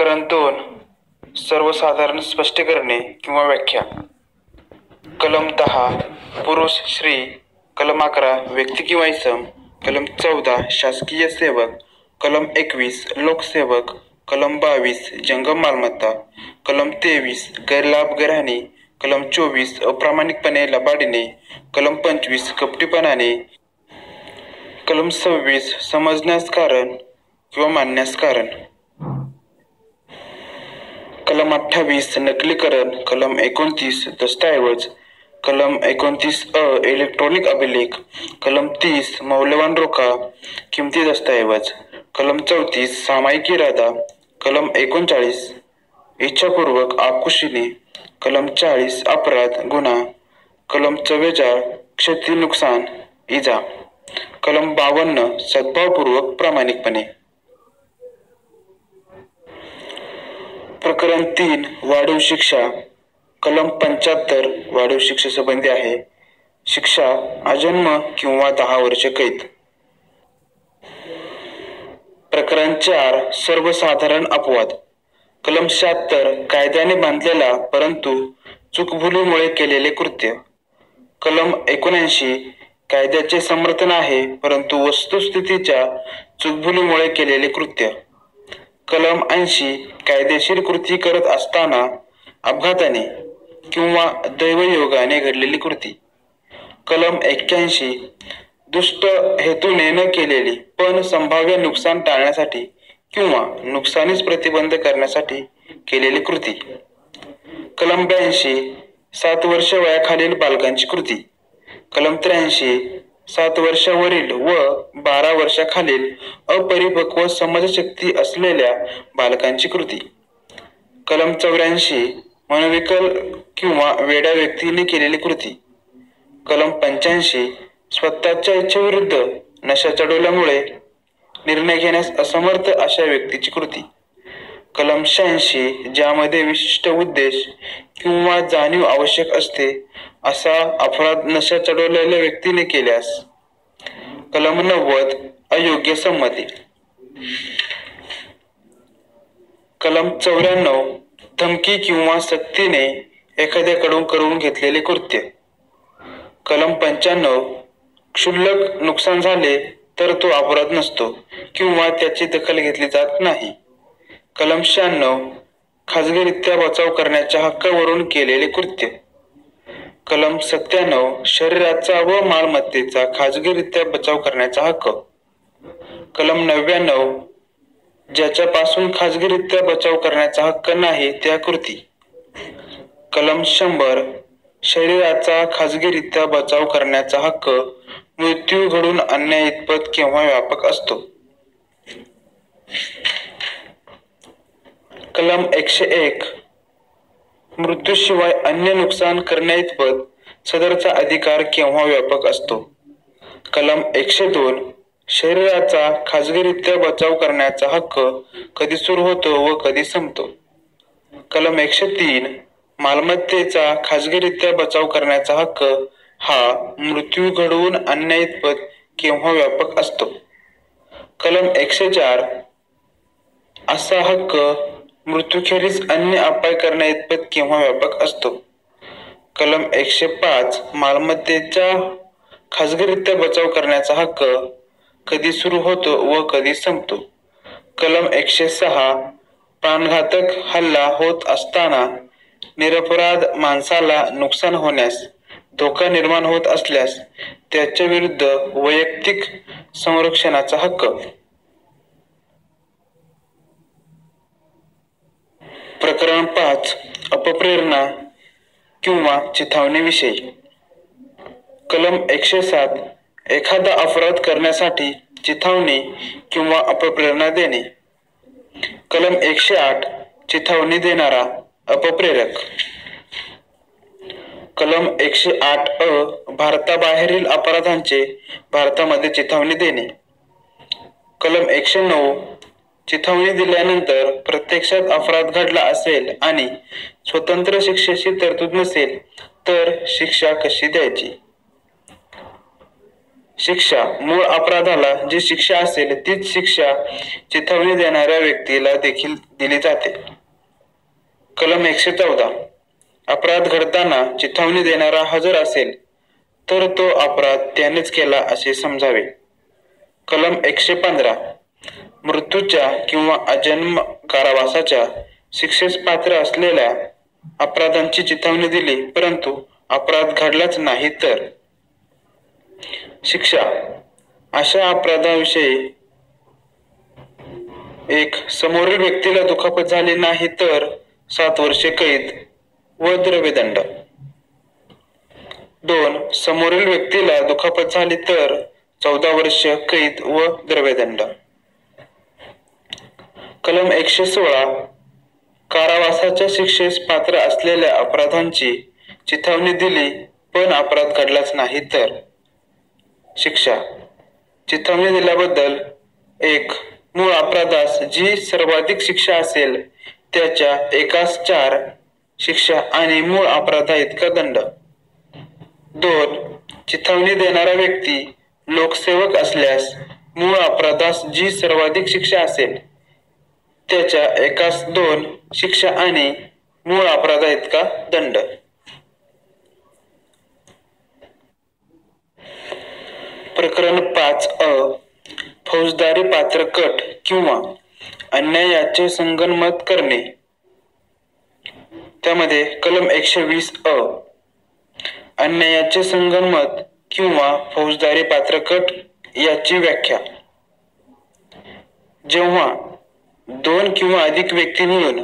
प्रकरण 2 सर्वसाधारण स्पष्टीकरणे किंवा व्याख्या. कलम 10 पुरुष स्त्री, कलम 11 व्यक्ती किंवा इसम, कलम 14 शासकीय सेवक, कलम 21 लोकसेवक, कलम 22 जंगम मालमत्ता, कलम 23 गैरलाभ गैरहानी, कलम 24 अप्रामाणिकपणे लबाडीने, कलम 25 कपटीपणाने, कलम 26 समजण्यास कारण किंवा मानण्यास कारण, कलम 28 नकलीकरण, कलम 29 दस्तऐवज, कलम 29 इलेक्ट्रॉनिक अभिलेख, कलम 30 मौल्यवान रोखा किमती दस्तऐवज, कलम 34 सामायिक इरादा, कलम 39 इच्छापूर्वक आकुशीने, कलम 40 अपराध गुन्हा, कलम 44 क्षती नुकसान इजा, कलम 52 सद्भावपूर्वक प्रामाणिकपणे. प्रकरण 3 वाढीव शिक्षा. कलम 75 वाढीव शिक्षेसंबंधी आहे. शिक्षा आजन्म किंवा 10 वर्षे कैद. प्रकरण 4 सर्वसाधारण अपवाद. कलम 76 कायद्याने बांधलेला परंतु चूकभुलीमुळे केलेले कृत्य. कलम 79 कायद्याचे समर्थन आहे परंतु वस्तुस्थितीच्या चूकभुलीमुळे केलेले कृत्य. कलम 80 कायदेशीर कृती करत असताना अपघाताने किंवा दैवयोगाने घडलेली कृती. कलम 81 दुष्ट हेतूने न केलेली पण संभाव्य नुकसान टाळण्यासाठी किंवा नुकसानीस प्रतिबंध करण्यासाठी केलेली कृती. कलम 82 7 वर्ष वयाखालील बालकांची कृती. कलम 83 7 वर्षावरील व 12 वर्षाखालील अपरिपक्व समजशक्ती असलेल्या बालकांची कृती. कलम 84 मनोविकल किंवा वेड्या व्यक्तीने केलेली कृती. कलम 85 स्वतःच्या इच्छेविरुद्ध नशा चढवल्यामुळे निर्णय घेण्यास असमर्थ अशा व्यक्तीची कृती. कलम 86 ज्यामध्ये विशिष्ट उद्देश किंवा जाणीव आवश्यक असते असा अपराध नशा चढवलेल्या व्यक्तीने केल्यास. कलम 90 अयोग्य संमती. कलम 94 धमकी किंवा सक्तीने एखाद्याकडून करून घेतलेले कृत्य. कलम 95 क्षुल्लक नुकसान झाले तर तो अपराध नसतो किंवा त्याची दखल घेतली जात नाही. कलम 96 खाजगीरित्या बचाव करण्याच्या हक्कावरून केलेले कृत्य. कलम 97 शरीराचा व मालमत्तेचा खाजगीरित्या बचाव करण्याचा हक्क. कलम 99 ज्याच्यापासून खाजगीरित्या बचाव करण्याचा हक्क नाही त्या कृती. कलम 100 शरीराचा खाजगीरित्या बचाव करण्याचा हक्क मृत्यू घडून आणण्याइतपत केव्हा व्यापक असतो. कलम 101 मृत्यूशिवाय अन्य नुकसान करण्याइतपत सदरचा अधिकार केव्हा व्यापक असतो. कलम 102 शरीराचा खाजगीरित्या बचाव करण्याचा हक्क कधी सुरू होतो व कधी संपतो. कलम 103 मालमत्तेचा खाजगीरित्या बचाव करण्याचा हक्क हा मृत्यू घडवून आणण्याइतपत केव्हा व्यापक असतो. कलम 104 असा हक्क मृत्यूखेरीज अन्य अपाय करण्याइतपत केव्हा व्यापक असतो. कलम 105 मालमत्तेचा खाजगीरित्या बचाव करण्याचा हक्क कधी सुरू होतो व कधी संपतो. कलम 106 प्राणघातक हल्ला होत असताना निरपराध माणसाला नुकसान होण्यास धोका निर्माण होत असल्यास त्याच्या विरुद्ध वैयक्तिक संरक्षणाचा हक्क. प्रकरण 5 अपप्रेरणा किंवा चिथावणीविषयी. कलम 107 एखादा अपराध करण्यासाठी चिथावणी किंवा अपप्रेरणा देणे. कलम 108 चिथावणी देणारा अपप्रेरक. कलम 108 भारताबाहेरील अपराधांचे भारतामध्ये चिथावणी देणे. कलम 109 चिथावणी दिल्यानंतर प्रत्यक्षात अपराध घडला असेल आणि स्वतंत्र शिक्षेची तरतूद नसेल तर शिक्षा कशी द्यायची. शिक्षा मूळ अपराधाला जी शिक्षा असेल तीच शिक्षा चिथावणी देणाऱ्या व्यक्तीला देखील दिली जाते. कलम 114 अपराध घडताना चिथावणी देणारा हजर असेल तर तो अपराध त्यानेच केला असे समजावे. कलम 115 मृत्यूच्या किंवा आजन्म कारावासाच्या शिक्षेस पात्र असलेल्या अपराधांची चिथावणी दिली परंतु अपराध घडलाच नाही तर शिक्षा अशा अपराधाविषयी 1. समोरील व्यक्तीला दुखापत झाली नाही तर 7 वर्षे कैद व द्रव्यदंड. 2. समोरील व्यक्तीला दुखापत झाली तर 14 वर्ष कैद व द्रव्यदंड. कलम 116 कारावासाच्या शिक्षेस पात्र असलेल्या अपराधांची चिथावणी दिली पण अपराध घडलाच नाही तर शिक्षा चिथावणी दिल्याबद्दल 1. मूळ अपराधास जी सर्वाधिक शिक्षा असेल त्याच्या एकास 4 शिक्षा आणि मूळ अपराधा इतका दंड. 2. चिथावणी देणारा व्यक्ती लोकसेवक असल्यास मूळ अपराधास जी सर्वाधिक शिक्षा असेल त्याच्या एकास 2 शिक्षा आणि मूळ अपराधा इतका दंड. प्रकरण 5 फौजदारी पात्र कट किंवा अन्यायाचे संगनमत करणे. त्यामध्ये कलम 120 अन्यायाचे संगनमत किंवा फौजदारी पात्र कट याची व्याख्या. जेव्हा 2 किंवा अधिक व्यक्ती मिळून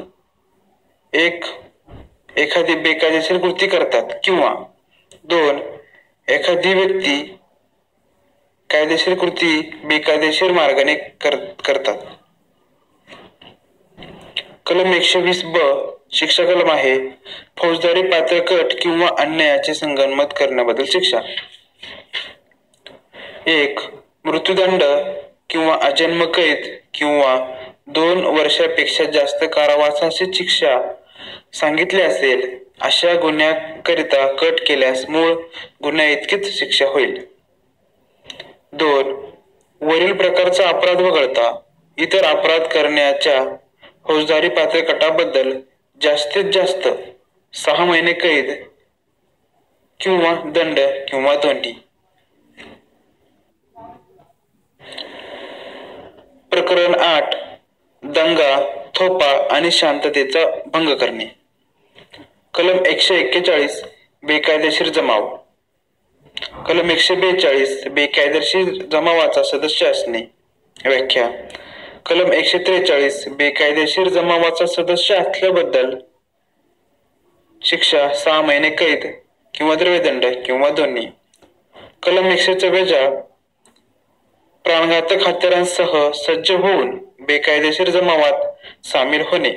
एखादी बेकायदेशीर कृती करतात किंवा 2 एखादी व्यक्ती कायदेशीर कृती बेकायदेशीर मार्गाने करतात. कलम 120 शिक्षा कलम आहे फौजदारी पात्र कट किंवा अन्यायाचे संगनमत करण्याबद्दल शिक्षा. 1. मृत्यूदंड किंवा आजन्म कैद किंवा 2 वर्षापेक्षा जास्त कारावासाची शिक्षा सांगितली असेल अशा गुन्ह्याकरिता कट केल्यास मूळ गुन्ह्या इतकीच शिक्षा होईल. 2. वरील प्रकारचा अपराध वगळता इतर अपराध करण्याच्या फौजदारी पात्र कटाबद्दल जास्तीत जास्त 6 महिने कैद किंवा दंड किंवा दोन्ही. प्रकरण 8 दंगा थोपा आणि शांततेचा भंग करणे. कलम 141 बेकायदेशीर जमाव. कलम 142 बेकायदेशीर जमावाचा सदस्य असणे. व्याख्या. कलम 143 बेकायदेशीर जमावाचा सदस्य असल्याबद्दल शिक्षा 6 महिने कैद किंवा द्रव्यदंड किंवा दोन्ही. कलम 144 प्राणघातक हत्यारांसह सज्ज होऊन बेकायदेशीर जमावात सामील होणे.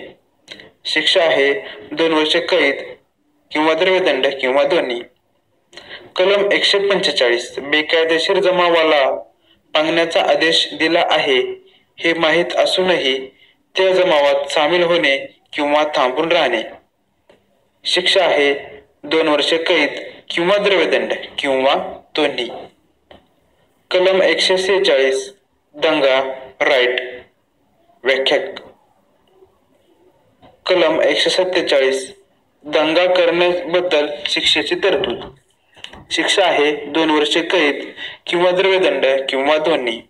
शिक्षा आहे 2 वर्षे कैद किंवा द्रव्यदंड किंवा दोन्ही. कलम 145 बेकायदेशीर जमावाला पांगण्याचा आदेश दिला आहे हे माहीत असूनही त्या जमावात सामील होणे किंवा थांबून राहणे. शिक्षा आहे 2 वर्षे कैद किंवा द्रव्यदंड किंवा दोन्ही. कलम 146 दंगा राईट. व्याख्या. कलम 147 दंगा करण्याबद्दल शिक्षेची तरतूद. शिक्षा आहे 2 वर्षे कैद किंवा द्रव्यदंड किंवा दोन्ही.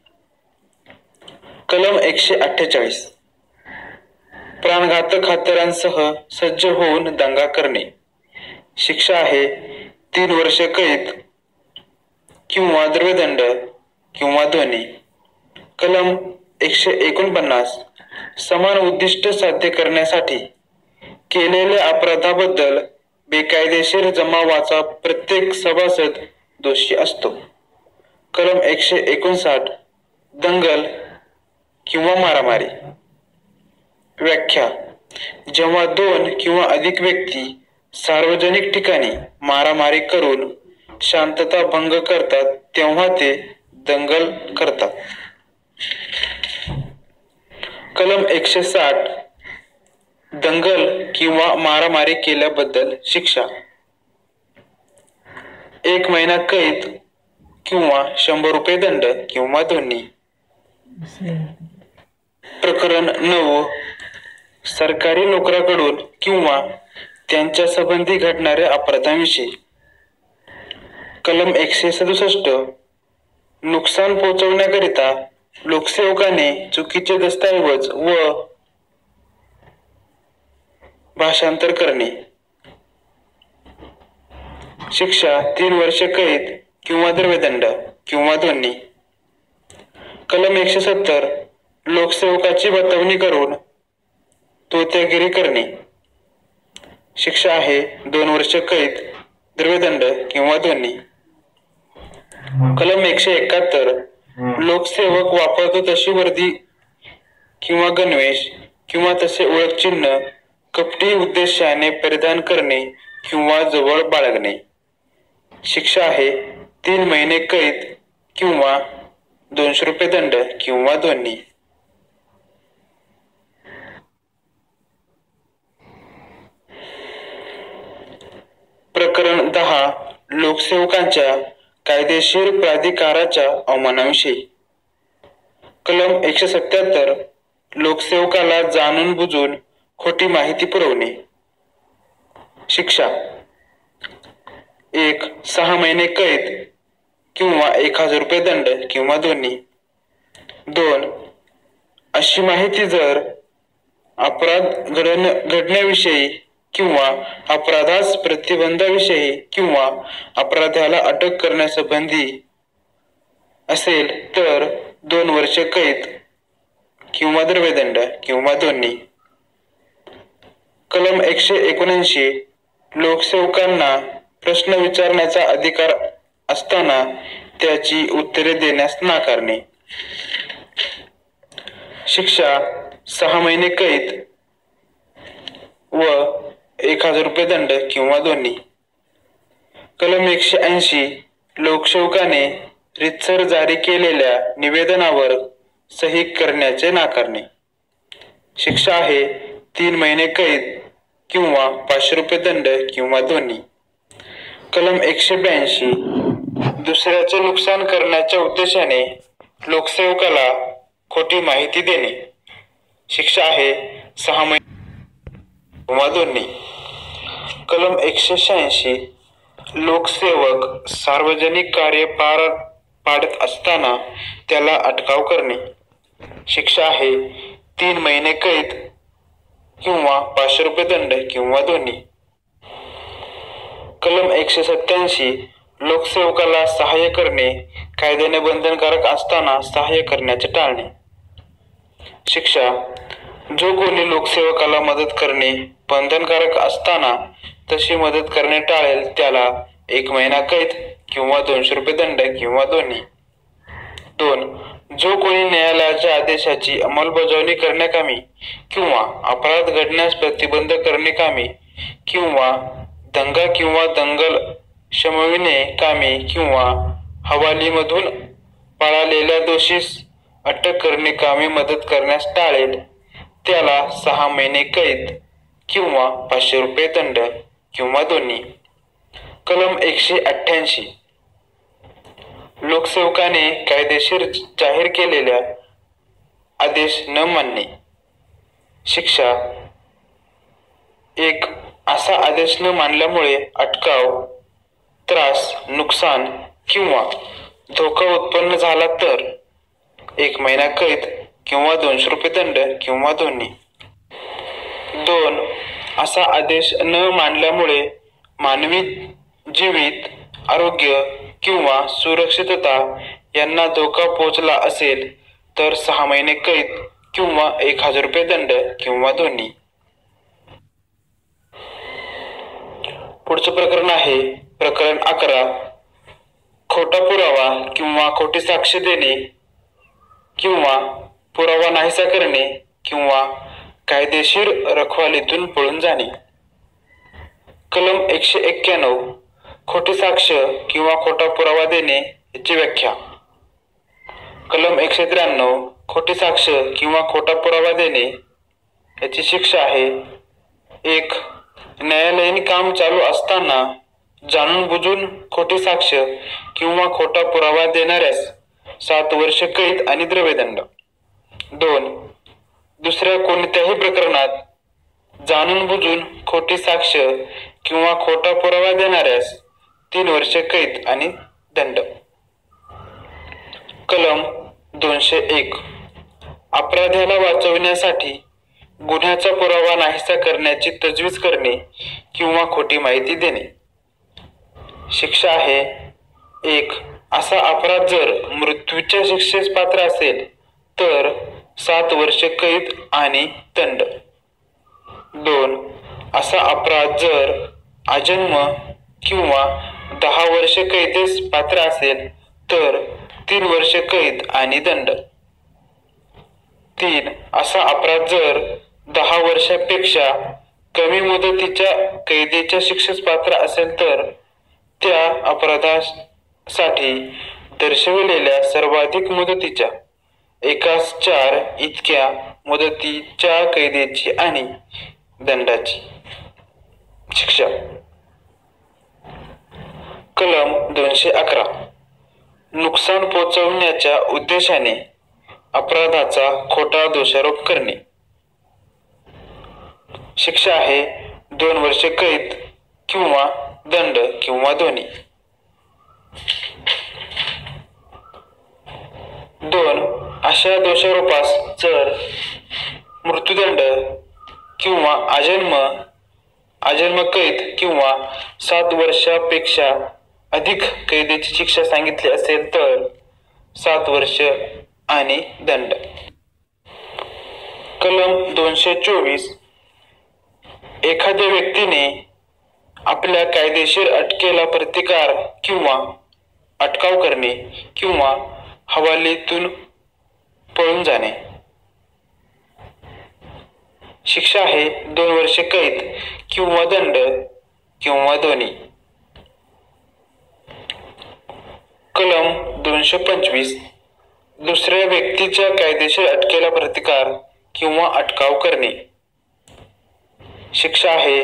कलम 148 प्राणघातक हत्यारांसह सज्ज होऊन दंगा करणे. शिक्षा आहे 3 वर्षे कैद किंवा द्रव्यदंड किंवा दोन्ही. कलम 149 समान उद्दिष्ट साध्य करण्यासाठी केलेल्या अपराधाबद्दल बेकायदेशीर जमावाचा प्रत्येक सभासद दोषी असतो. कलम 159 दंगल किंवा मारामारी. व्याख्या. जेव्हा 2 किंवा अधिक व्यक्ती सार्वजनिक ठिकाणी मारामारी करून शांतता भंग करतात तेव्हा ते दंगल करतात. कलम 160 दंगल किंवा मारामारी केल्याबद्दल शिक्षा 1 महिना कैद किंवा 100 रुपये दंड किंवा दोन्ही. प्रकरण 9. सरकारी नोकराकडून किंवा त्यांच्या संबंधी घडणाऱ्या अपराधांविषयी. कलम 167. नुकसान पोहोचवण्याकरिता लोकसेवकाने चुकीचे दस्तऐवज व भाषांतर करणे. शिक्षा 3 वर्षे कैद किंवा द्रव्यदंड किंवा दोन्ही. कलम 170. लोकसेवकाची बतावणी करून तोत्यागिरी करणे. शिक्षा आहे 2 वर्षे कैद, द्रव्यदंड किंवा दोन्ही. कलम 171. लोकसेवक वापरतो तशी वर्दी किंवा गणवेश किंवा तसे ओळख चिन्ह कपटी उद्देशाने परिधान करणे किंवा जवळ बाळगणे. शिक्षा आहे 3 महिने कैद किंवा 200 रुपये दंड किंवा दोन्ही. प्रकरण 10. लोकसेवकांच्या कायदेशीर प्राधिकाराच्या अवमानाविषयी. कलम 177. लोकसेवकाला जाणून बुजून खोटी माहिती पुरवणे. शिक्षा 1. 6 महिने कैद किंवा 1000 रुपये दंड किंवा दोन्ही. 2. अशी माहिती जर अपराध घडण्याविषयी किंवा अपराधास प्रतिबंधाविषयी किंवा अपराध्याला अटक करण्यासंबंधी असेल तर 2 वर्षे कैद किंवा द्रव्यदंड किंवा दोन्ही. कलम 179. लोकसेवकांना प्रश्न विचारण्याचा अधिकार असताना त्याची उत्तरे देण्यास नाकारणे. शिक्षा 6 महिने कैद व 1000 रुपये दंड किंवा दोन्ही. कलम 180. लोकसेवकाने रीतसर जारी केलेल्या निवेदनावर सही करण्याचे नाकारणे. शिक्षा आहे 3 महिने कैद किंवा 500 रुपये दंड किंवा दोन्ही. कलम 182. दुसऱ्याचे नुकसान करण्याच्या उद्देशाने लोकसेवकाला खोटी माहिती देणे. शिक्षा आहे 6 महिने किंवा दोन्ही. कलम 186. लोकसेवक सार्वजनिक कार्य पार पाडत असताना त्याला अटकाव करणे. शिक्षा आहे 3 महिने कैद किंवा 500 रुपये दंड किंवा दोन्ही. कलम 187. लोकसेवकाला सहाय्य करणे कायद्याने बंधनकारक असताना सहाय्य करण्याचे टाळणे. शिक्षा जो कोणी लोकसेवकाला मदत करणे बंधनकारक असताना तशी मदत करणे टाळेल त्याला 1 महिना कैद किंवा 200 रुपये दंड किंवा दोन्ही. 2. जो कोणी न्यायालयाच्या आदेशाची अंमलबजावणी करण्याकामी किंवा अपराध घडण्यास प्रतिबंध करण्याकामी किंवा दंगा किंवा दंगल शमविणे कामी किंवा हवालीमधून पळालेल्या दोषीस अटक करणे कामी मदत करण्यास टाळेल त्याला 6 महिने कैद किंवा 500 रुपये दंड किंवा दोन्ही. कलम 188. लोकसेवकाने कायदेशीर जाहीर केलेल्या आदेश न मानणे. शिक्षा 1. असा आदेश न मानल्यामुळे अटकाव, त्रास, नुकसान किंवा धोका उत्पन्न झाला तर 1 महिना कैद किंवा 200 रुपये दंड किंवा दोन्ही. 2. असा आदेश न मानल्यामुळे मानवी जीवित, आरोग्य किंवा सुरक्षितता यांना धोका पोहोचला असेल तर 6 महिने कैद किंवा 1000 रुपये दंड किंवा दोन्ही. पुढचं प्रकरण आहे प्रकरण 11. खोटा पुरावा किंवा खोटी साक्ष देणे किंवा पुरावा नाहीसा करणे किंवा कायदेशीर रखवालीतून पळून जाणे. कलम 191. खोटी साक्ष किंवा खोटा पुरावा देणे याची व्याख्या. कलम 193. खोटी साक्ष किंवा खोटा पुरावा देणे याची शिक्षा आहे 1. न्यायालयीन काम चालू असताना जाणून बुजून खोटी साक्ष किंवा खोटा पुरावा देणाऱ्यास 7 वर्ष कैद आणि द्रव्यदंड. 2. दुसऱ्या कोणत्याही प्रकरणात जाणून बुजून खोटी साक्ष किंवा खोटा पुरावा देणाऱ्यास 3 वर्ष कैद आणि दंड. कलम 201. अपराध्याला वाचविण्यासाठी गुन्ह्याचा पुरावा नाहीसा करण्याची तजवीज करणे किंवा खोटी माहिती देणे. शिक्षा आहे 1. असा अपराध जर मृत्यूच्या शिक्षेस पात्र असेल तर 7 वर्ष कैद आणि दंड. 2. असा अपराध जर आजन्म किंवा 10 वर्ष कैदेस पात्र असेल तर 3 वर्ष कैद आणि दंड. 3. असा अपराध जर 10 वर्षापेक्षा कमी मुदतीच्या कैदेच्या शिक्षेस पात्र असेल तर त्या अपराधासाठी दर्शविलेल्या सर्वाधिक मुदतीच्या 1/4 इतक्या मुदतीच्या कैदेची आणि दंडाची शिक्षा. कलम 211. नुकसान पोचवण्याच्या उद्देशाने अपराधाचा खोटा दोषारोप करणे. शिक्षा आहे 2 वर्ष कैद किंवा दंड किंवा दोन्ही. 2. अशा दोषारोपास जर मृत्यूदंड किंवा आजन्म कैद किंवा 7 वर्षापेक्षा अधिक कैदेची शिक्षा सांगितली असेल तर 7 वर्ष आणि दंड. कलम 224. एखाद्या व्यक्तीने आपल्या कायदेशीर अटकेला प्रतिकार किंवा अटकाव करणे किंवा हवालीतून पळून जाणे. शिक्षा आहे 2 वर्ष कैद किंवा दंड किंवा दोन्ही. कलम 225. दुसऱ्या व्यक्तीच्या कायदेशीर अटकेला प्रतिकार किंवा अटकाव करणे. शिक्षा आहे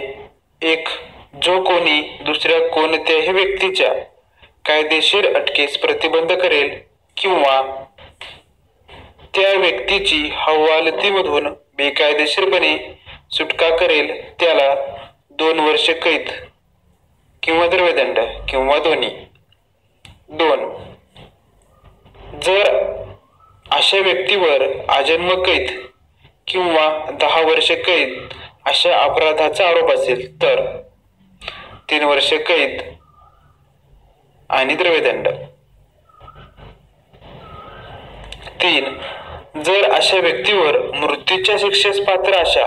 1. जो कोणी दुसऱ्या कोणत्याही व्यक्तीच्या कायदेशीर अटकेस प्रतिबंध करेल किंवा त्या व्यक्तीची हवालतीमधून बेकायदेशीरपणे सुटका करेल त्याला 2 वर्ष कैद किंवा द्रव्यदंड किंवा दोन्ही. 2. जर अशा व्यक्तीवर आजन्म कैद किंवा 10 वर्ष कैद अशा अपराधाचा आरोप असेल तर 3 वर्ष कैद आणि द्रव्यदंड. 3. जर अशा व्यक्तीवर मृत्यूच्या शिक्षेस पात्र अशा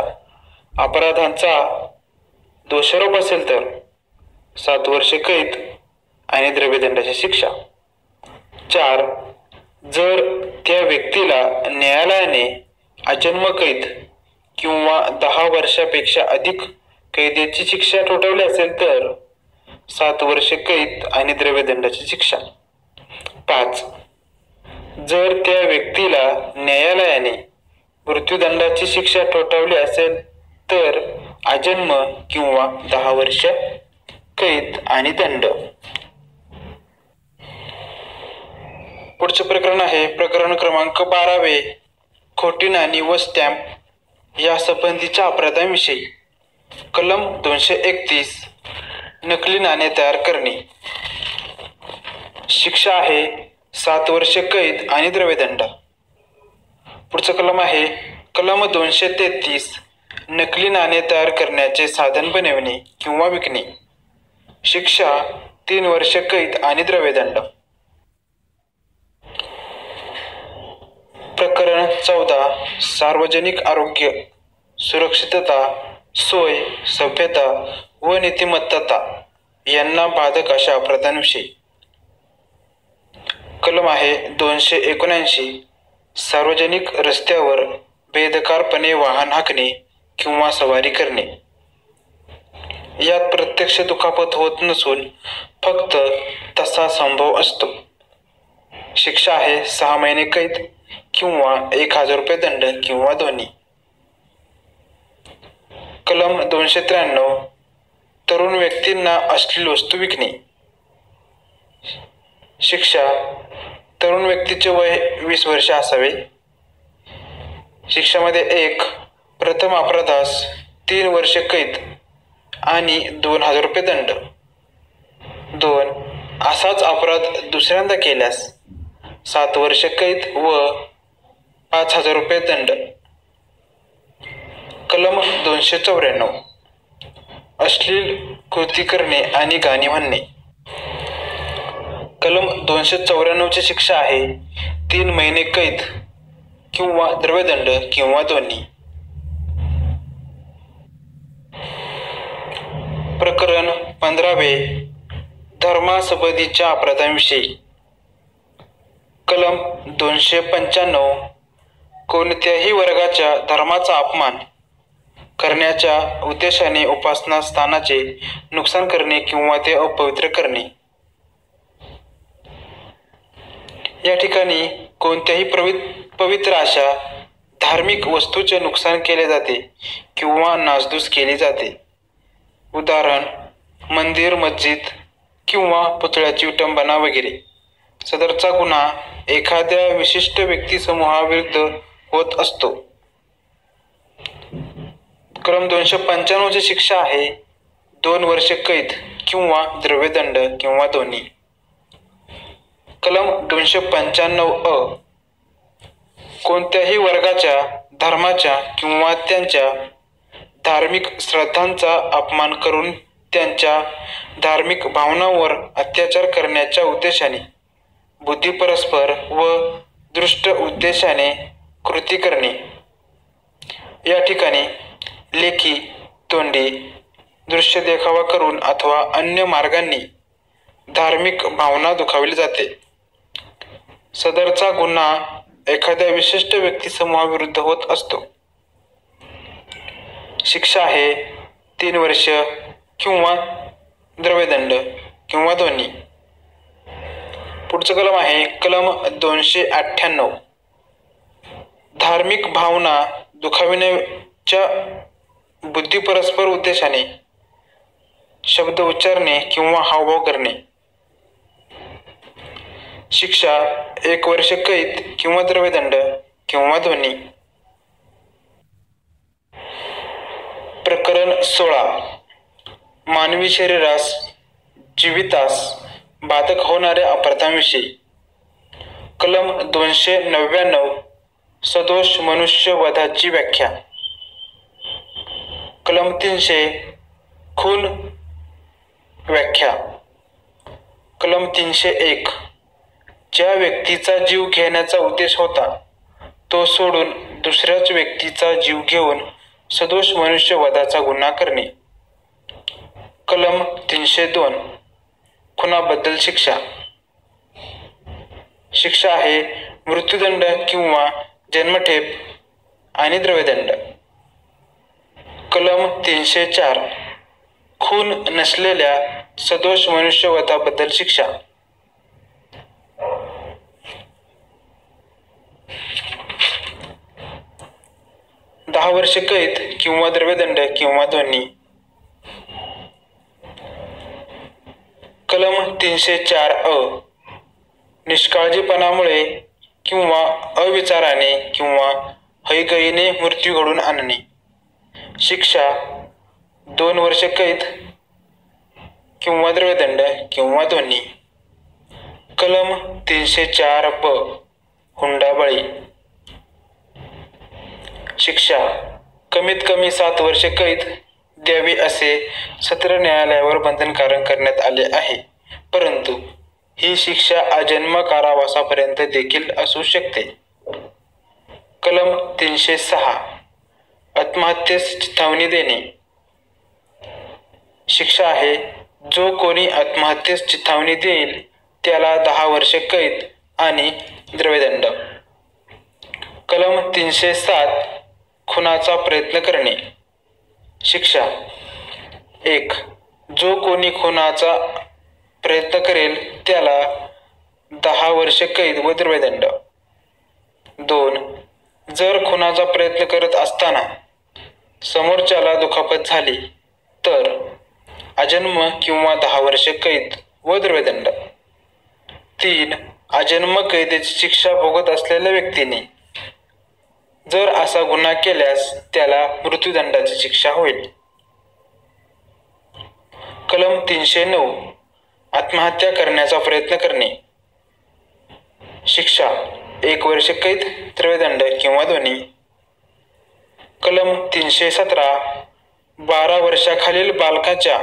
अपराधांचा दोषारोप असेल तर 7 वर्ष कैद आणि द्रव्यदंडाची शिक्षा. 4. जर त्या व्यक्तीला न्यायालयाने आजन्म कैद किंवा 10 वर्षापेक्षा अधिक कैदेची शिक्षा ठोठावली असेल तर 7 वर्ष कैद आणि द्रव्यदंडाची शिक्षा. 5. जर त्या व्यक्तीला न्यायालयाने मृत्यूदंडाची शिक्षा ठोठावली असेल तर आजन्म किंवा 10 वर्ष कैद आणि दंड. पुढचे प्रकरण आहे प्रकरण क्रमांक 12. खोटी नाणी व स्टॅम्प या संबंधीच्या अपराधांविषयी. कलम 231. नकली नाणे तयार करणे. शिक्षा आहे 7 वर्ष कैद आणि द्रव्यदंड. पुढचं कलम आहे कलम 233. नकली नाणे तयार करण्याचे साधन बनविणे किंवा विकणे. शिक्षा 3 वर्ष कैद आणि द्रव्यदंड. प्रकरण 14. सार्वजनिक आरोग्य, सुरक्षितता, सोय, सभ्यता व नीतिमत्ता यांना बाधक अशा अपराधांविषयी. कलम आहे 279. सार्वजनिक रस्त्यावर बेदरकारपणे वाहन हाकणे किंवा सवारी करणे. यात प्रत्यक्ष दुखापत होत नसून फक्त तसा संभव असतो. शिक्षा आहे 6 महिने कैद किंवा 1000 रुपये दंड किंवा दोन्ही. कलम 293. तरुण व्यक्तींना अश्लील वस्तू विकणे. शिक्षा, तरुण व्यक्तीचे वय 20 वर्षे असावे. शिक्षामध्ये 1. प्रथम अपराधास 3 वर्षे कैद आणि 2,000 रुपये दंड. 2. असाच अपराध दुसऱ्यांदा केल्यास 7 वर्षे कैद व 5,000 रुपये दंड. कलम 294. अश्लील कृती करणे आणि गाणी म्हणणे. कलम 294 ची शिक्षा आहे 3 महिने कैद किंवा द्रव्यदंड किंवा दोन्ही. प्रकरण 15. धर्मासंबंधीच्या अपराधांविषयी. कलम 295. कोणत्याही वर्गाच्या धर्माचा अपमान करण्याच्या उद्देशाने उपासना स्थानाचे नुकसान करणे किंवा ते अपवित्र करणे. या ठिकाणी कोणत्याही पवित्र अशा धार्मिक वस्तूचे नुकसान केले जाते किंवा नासधूस केली जाते. उदाहरण मंदिर, मस्जिद किंवा पुतळ्याची विटंबना वगैरे. सदरचा गुन्हा एखाद्या विशिष्ट व्यक्ती समूहाविरुद्ध होत असतो. कलम 295 ची शिक्षा आहे 2 वर्षे कैद किंवा द्रव्यदंड किंवा दोन्ही. कलम 295 कोणत्याही वर्गाच्या धर्माच्या किंवा त्यांच्या धार्मिक श्रद्धांचा अपमान करून त्यांच्या धार्मिक भावनांवर अत्याचार करण्याच्या उद्देशाने बुद्धिपरस्पर व दृष्ट उद्देशाने कृती करणे. या ठिकाणी लेखी, तोंडी, दृश्य देखावा करून अथवा अन्य मार्गांनी धार्मिक भावना दुखावली जाते. सदरचा गुन्हा एखाद्या विशिष्ट व्यक्ती समूहाविरुद्ध होत असतो. शिक्षा आहे 3 वर्ष किंवा द्रव्यदंड किंवा दोन्ही. पुढचं कलम आहे कलम 298. धार्मिक भावना दुखाविण्याच्या बुद्धिपरस्पर उद्देशाने शब्द उच्चारणे किंवा हावभाव करणे. शिक्षा 1 वर्ष कैद किंवा द्रव्यदंड किंवा दोन्ही. प्रकरण 16. मानवी शरीरास जीवितास बाधक होणाऱ्या अपराधांविषयी. कलम 299 सदोष मनुष्य वधाची व्याख्या. कलम 300 खून व्याख्या. कलम 301 ज्या व्यक्तीचा जीव घेण्याचा उद्देश होता तो सोडून दुसऱ्याच व्यक्तीचा जीव घेऊन सदोष मनुष्य वधाचा गुन्हा करणे. कलम 302 खुनाबद्दल शिक्षा. शिक्षा आहे मृत्यूदंड किंवा जन्मठेप आणि द्रव्यदंड. कलम 304 खून नसलेल्या सदोष मनुष्यवधाबद्दल शिक्षा. दहा वर्ष कैद किंवा द्रव्यदंड किंवा दोन्ही. कलम 304 निष्काळजीपणामुळे किंवा अविचाराने किंवा हयगयीने मृत्यू घडून आणणे. शिक्षा 2 वर्ष कैद किंवा द्रव्यदंड किंवा दोन्ही. कलम 304 हुंडाबळी. शिक्षा कमीत कमी 7 वर्षे कैद द्यावी असे सत्र न्यायालयावर बंधनकारक करण्यात आले आहे, परंतु ही शिक्षा आजन्म कारावासापर्यंत देखील असू शकते. कलम 306 आत्महत्येस चिथावणी देणे. शिक्षा आहे जो कोणी आत्महत्येस चिथावणी देईल त्याला 10 वर्षे कैद आणि द्रव्यदंड. कलम 307 खुनाचा प्रयत्न करणे. शिक्षा 1 जो कोणी खुनाचा प्रयत्न करेल त्याला 10 वर्षे कैद व द्रव्यदंड. 2 जर खुनाचा प्रयत्न करत असताना समोरच्याला दुखापत झाली तर आजन्म किंवा 10 वर्षे कैद व द्रव्यदंड. 3. आजन्म कैदेची शिक्षा भोगत असलेल्या व्यक्तीने जर असा गुन्हा केल्यास त्याला मृत्यूदंडाची शिक्षा होईल. कलम 309 आत्महत्या करण्याचा प्रयत्न करणे. शिक्षा 1 वर्ष कैद, द्रव्यदंड किंवा दोन्ही. कलम 317 12 वर्षाखालील बालकाच्या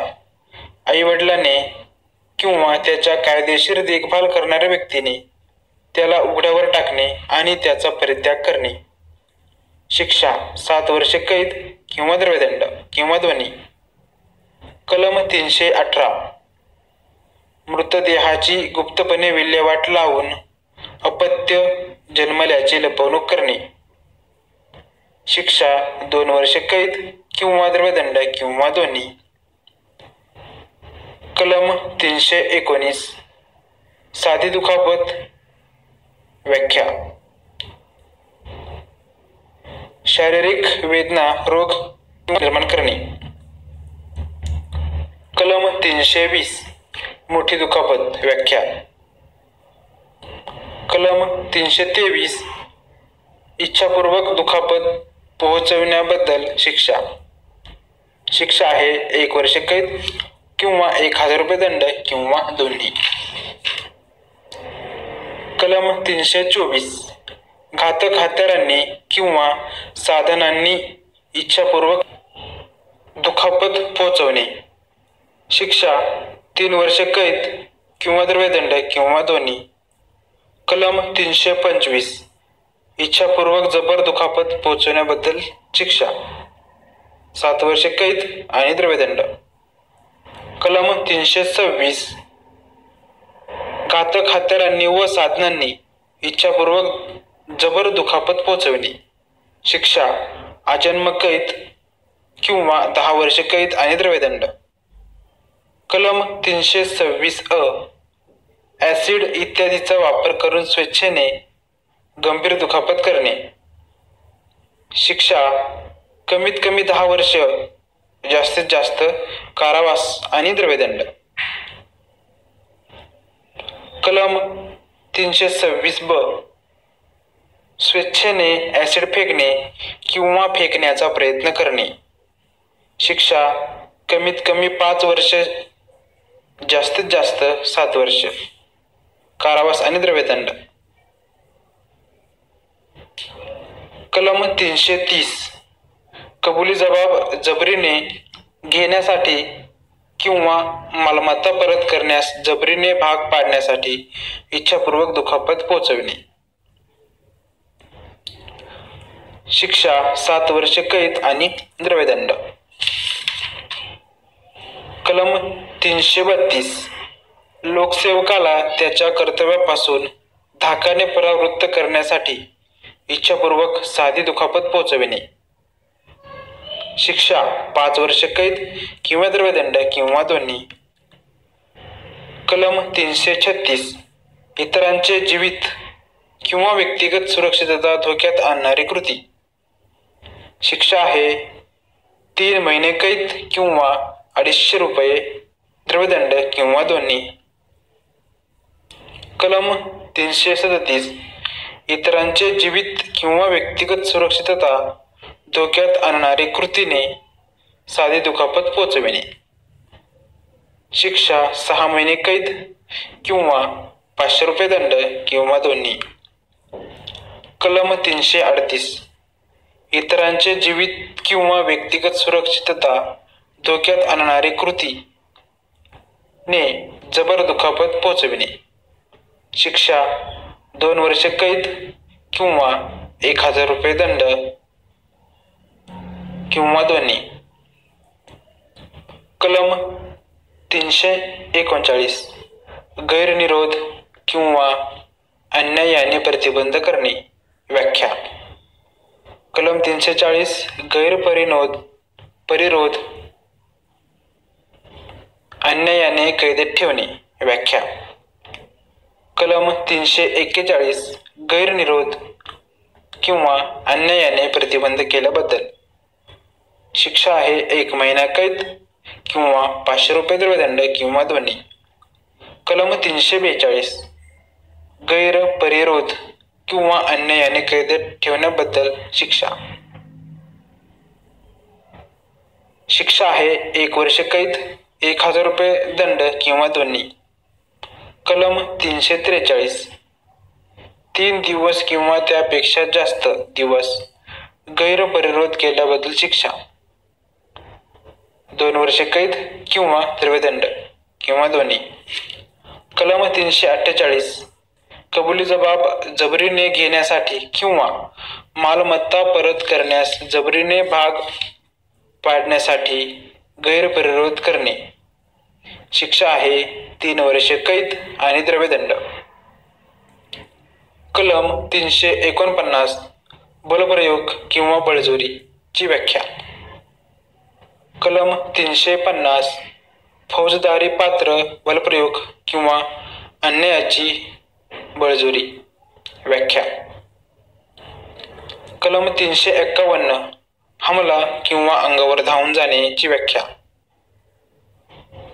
आईवडिलांनी किंवा त्याच्या कायदेशीर देखभाल करणाऱ्या व्यक्तीने त्याला उघड्यावर टाकणे आणि त्याचा परित्याग करणे. शिक्षा 7 वर्ष कैद किंवा द्रव्यदंड किंवा दोन्ही. कलम 318 मृतदेहाची गुप्तपणे विल्हेवाट लावून अपत्य जन्मल्याची लपवणूक करणे. शिक्षा 2 वर्ष कैद किंवा द्रव्यदंड किंवा दोन्ही. कलम 319 साधी दुखापत. व्याख्या. शारीरिक वेदना, रोग निर्माण करणे. कलम 320 मोठी दुखापत. व्याख्या. कलम 323 इच्छापूर्वक दुखापत पोहोचविण्याबद्दल शिक्षा. शिक्षा आहे 1 वर्ष कैद किंवा 1000 रुपये दंड किंवा दोन्ही. कलम 324 घातक हत्यारांनी किंवा साधनांनी इच्छापूर्वक दुखापत पोहोचवणे. शिक्षा 3 वर्ष कैद किंवा द्रव्यदंड किंवा दोन्ही. कलम 325 इच्छापूर्वक जबर दुखापत पोहोचवण्याबद्दल शिक्षा 7 वर्ष कैद आणि द्रव्यदंड. कलम 326 घातक हत्यारांनी व साधनांनी इच्छापूर्वक जबर दुखापत पोहोचविणे. शिक्षा आजन्म कैद किंवा 10 वर्ष कैद आणि द्रव्यदंड. कलम 326 ॲसिड इत्यादीचा वापर करून स्वेच्छेने गंभीर दुखापत करणे. शिक्षा कमीत कमी 10 वर्ष, जास्तीत जास्त कारावास आणि द्रव्यदंड. कलम 326 ब स्वेच्छेने ॲसिड फेकणे किंवा फेकण्याचा प्रयत्न करणे. शिक्षा कमीत कमी 5 वर्ष, जास्तीत जास्त 7 वर्ष कारावास आणि द्रव्यदंड. कलम 330 कबुली जबाब जबरीने घेण्यासाठी किंवा मालमत्ता परत करण्यास जबरीने भाग पाडण्यासाठी इच्छापूर्वक दुखापत पोहोचविणे. शिक्षा 7 वर्ष कैद आणि द्रव्यदंड. कलम 332 लोकसेवकाला त्याच्या कर्तव्यापासून धाकाने परावृत्त करण्यासाठी इच्छापूर्वक साधी दुखापत पोहोचविणे. शिक्षा 5 वर्ष कैद किंवा द्रव्यदंड किंवा दोन्ही. कलम 336 इतरांचे जीवित किंवा व्यक्तिगत सुरक्षितता धोक्यात आणणारी कृती. शिक्षा आहे 3 महिने कैद किंवा 250 रुपये, द्रव्यदंड किंवा दोन्ही. कलम 337 इतरांचे जीवित किंवा व्यक्तिगत सुरक्षितता धोक्यात आणणारी कृतीने साधी दुखापत पोहोचविणे. शिक्षा 6 महिने कैद किंवा 500 रुपये दंड किंवा दोन्ही. कलम 338 इतरांचे जीवित किंवा व्यक्तिगत सुरक्षितता धोक्यात आणणारी कृती ने जबर दुखापत पोहोचविणे. शिक्षा 2 वर्ष कैद किंवा 1000 रुपये दंड किंवा दोन्ही. कलम 339 गैरनिरोध किंवा अन्यायाने प्रतिबंध करणे. व्याख्या. कलम 340 परिरोध अन्यायाने कैदेत ठेवणे. व्याख्या. कलम 341 गैरनिरोध किंवा अन्यायाने प्रतिबंध केल्याबद्दल शिक्षा आहे 1 महिना कैद किंवा 500 रुपये द्रव्यदंड किंवा दोन्ही. कलम 342 गैरपरिरोध किंवा अन्यायाने कैदेत ठेवण्याबद्दल शिक्षा. शिक्षा आहे 1 वर्ष कैद, 1000 रुपये दंड किंवा दोन्ही. कलम 343 3 दिवस किंवा त्यापेक्षा जास्त दिवस गैरपरिरोध केल्याबद्दल शिक्षा. 2 वर्ष कैद किंवा द्रव्यदंड किंवा दोन्ही. कलम 348 कबुली जबाब जबरीने घेण्यासाठी किंवा मालमत्ता परत करण्यास जबरीने भाग पाडण्यासाठी गैरपरिरोध करणे. शिक्षा आहे 3 वर्षे कैद आणि द्रव्यदंड. कलम 349 बलप्रयोग किंवा बळजोरीची व्याख्या. कलम 350 फौजदारी पात्र बलप्रयोग किंवा अन्यायाची बळजोरी. व्याख्या. कलम 351 हमला किंवा अंगावर धावून जाण्याची व्याख्या.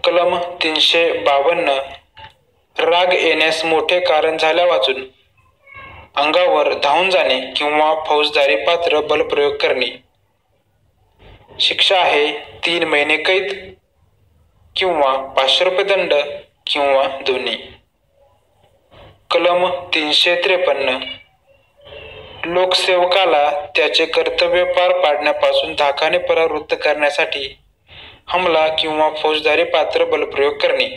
कलम 352 राग येण्यास मोठे कारण झाल्या वाचून अंगावर धावून जाणे किंवा फौजदारी पात्र बलप्रयोग करणे. शिक्षा आहे 3 महिने कैद किंवा 500 रुपये दंड किंवा दोन्ही. कलम 353 लोकसेवकाला त्याचे कर्तव्य पार पाडण्यापासून धाकाने परावृत्त करण्यासाठी हमला किंवा फौजदारी पात्र बलप्रयोग करणे.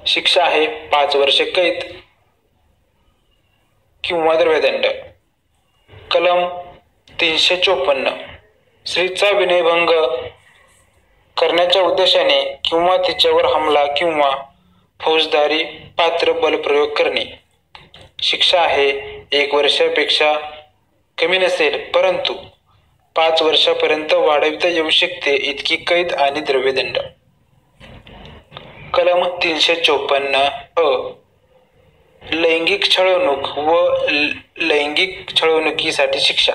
शिक्षा आहे 5 वर्षे कैद किंवा द्रव्यदंड. कलम 354 स्त्रीचा विनयभंग करण्याच्या उद्देशाने किंवा तिच्यावर हमला किंवा फौजदारी पात्र बलप्रयोग करणे. शिक्षा आहे 1 वर्षापेक्षा कमी नसेल परंतु 5 वर्षापर्यंत वाढविता येऊ शकते इतकी कैद आणि द्रव्यदंड. कलम 354 लैंगिक छळवणूक व लैंगिक छळवणुकीसाठी शिक्षा.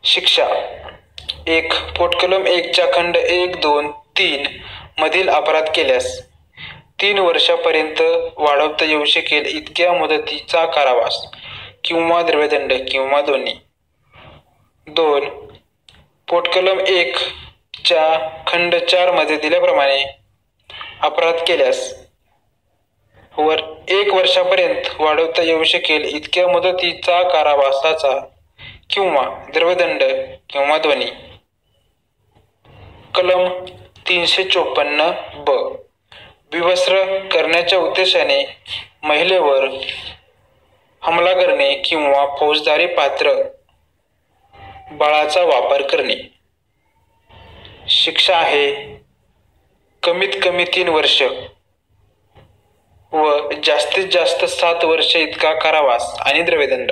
शिक्षा 1 पोटकलम 1 च्या खंड 1, 2, 3 मधील अपराध केल्यास 3 वर्षापर्यंत वाढवता येऊ शकेल इतक्या मुदतीचा कारावास किंवा द्रव्यदंड किंवा दोन्ही. 2 पोटकलम 1 च्या खंड 4 मध्ये दिल्याप्रमाणे अपराध केल्यास 1 वर्षापर्यंत वाढवता येऊ शकेल इतक्या मुदतीचा कारावासाचा किंवा द्रव्यदंड किंवा दोन्ही. कलम 354 ब विवस्त्र करण्याच्या उद्देशाने महिलेवर हमला करणे किंवा फौजदारी पात्र बळाचा वापर करणे. शिक्षा आहे कमीत कमी 3 वर्ष व जास्तीत जास्त 7 वर्ष इतका कारावास आणि द्रव्यदंड.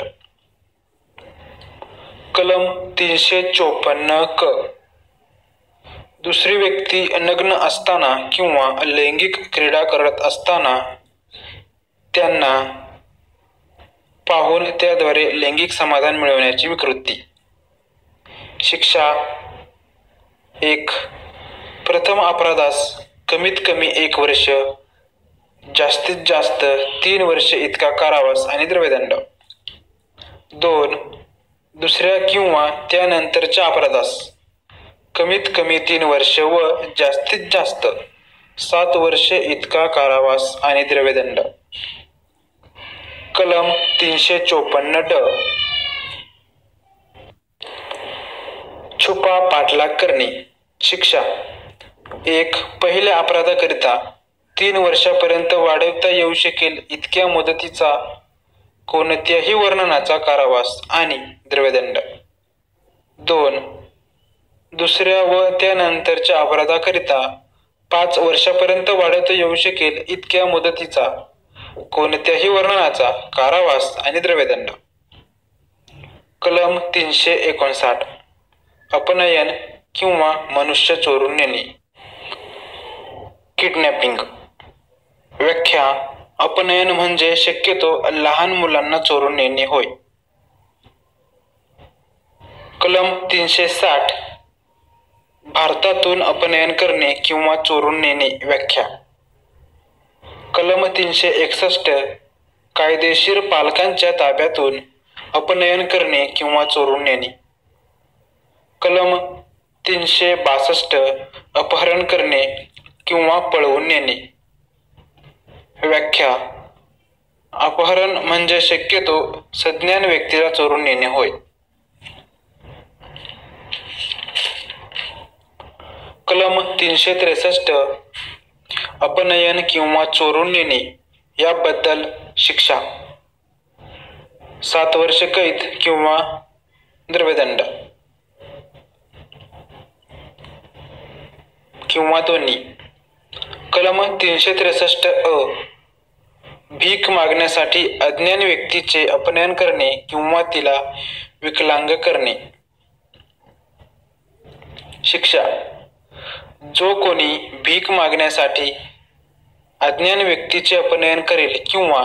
कलम 354 क दुसरी व्यक्ती नग्न असताना किंवा लैंगिक क्रीडा करत असताना त्यांना पाहून त्याद्वारे लैंगिक समाधान मिळवण्याची विकृती. शिक्षा 1 प्रथम अपराधास कमीत कमी 1 वर्ष जास्तीत जास्त 3 वर्ष इतका कारावास आणि द्रव्यदंड. 2 दुसऱ्या किंवा त्यानंतरच्या अपराधास कमीत कमी 3 वर्ष व जास्तीत जास्त 7 वर्ष इतका कारावास आणि द्रव्यदंड. कलम 354 ड छुपा पाठलाग करणे. शिक्षा 1 पहिल्या अपराधाकरिता 3 वर्षापर्यंत वाढवता येऊ शकेल इतक्या मुदतीचा कोणत्याही वर्णनाचा कारावास आणि द्रव्यदंड. 2 दुसऱ्या व त्यानंतरच्या अपराधाकरिता 5 वर्षापर्यंत वाढवता येऊ शकेल इतक्या मुदतीचा कोणत्याही वर्णनाचा कारावास आणि द्रव्यदंड. कलम 359 अपनयन किंवा मनुष्य चोरून नेणे. किडनॅपिंग. व्याख्या अपनयन म्हणजे शक्यतो लहान मुलांना चोरून नेणे होय. कलम 360 भारतातून अपनयन करणे किंवा चोरून नेणे. व्याख्या. कलम 361 कायदेशीर पालकांच्या ताब्यातून अपनयन करणे किंवा चोरून नेणे. कलम 362 अपहरण करणे किंवा पळवून नेणे. व्याख्या. अपहरण म्हणजे शक्यतो सज्ञान व्यक्तीला चोरून नेणे होय. कलम 363 अपनयन किंवा चोरून नेणे याबद्दल शिक्षा 7 वर्ष कैद किंवा द्रव्यदंड किंवा दोन्ही. कलम 363 अ भीक मागण्यासाठी अज्ञान व्यक्तीचे अपनयन करणे किंवा तिला विकलांग करणे. शिक्षा. जो कोणी भीक मागण्यासाठी अज्ञान व्यक्तीचे अपनयन करेल किंवा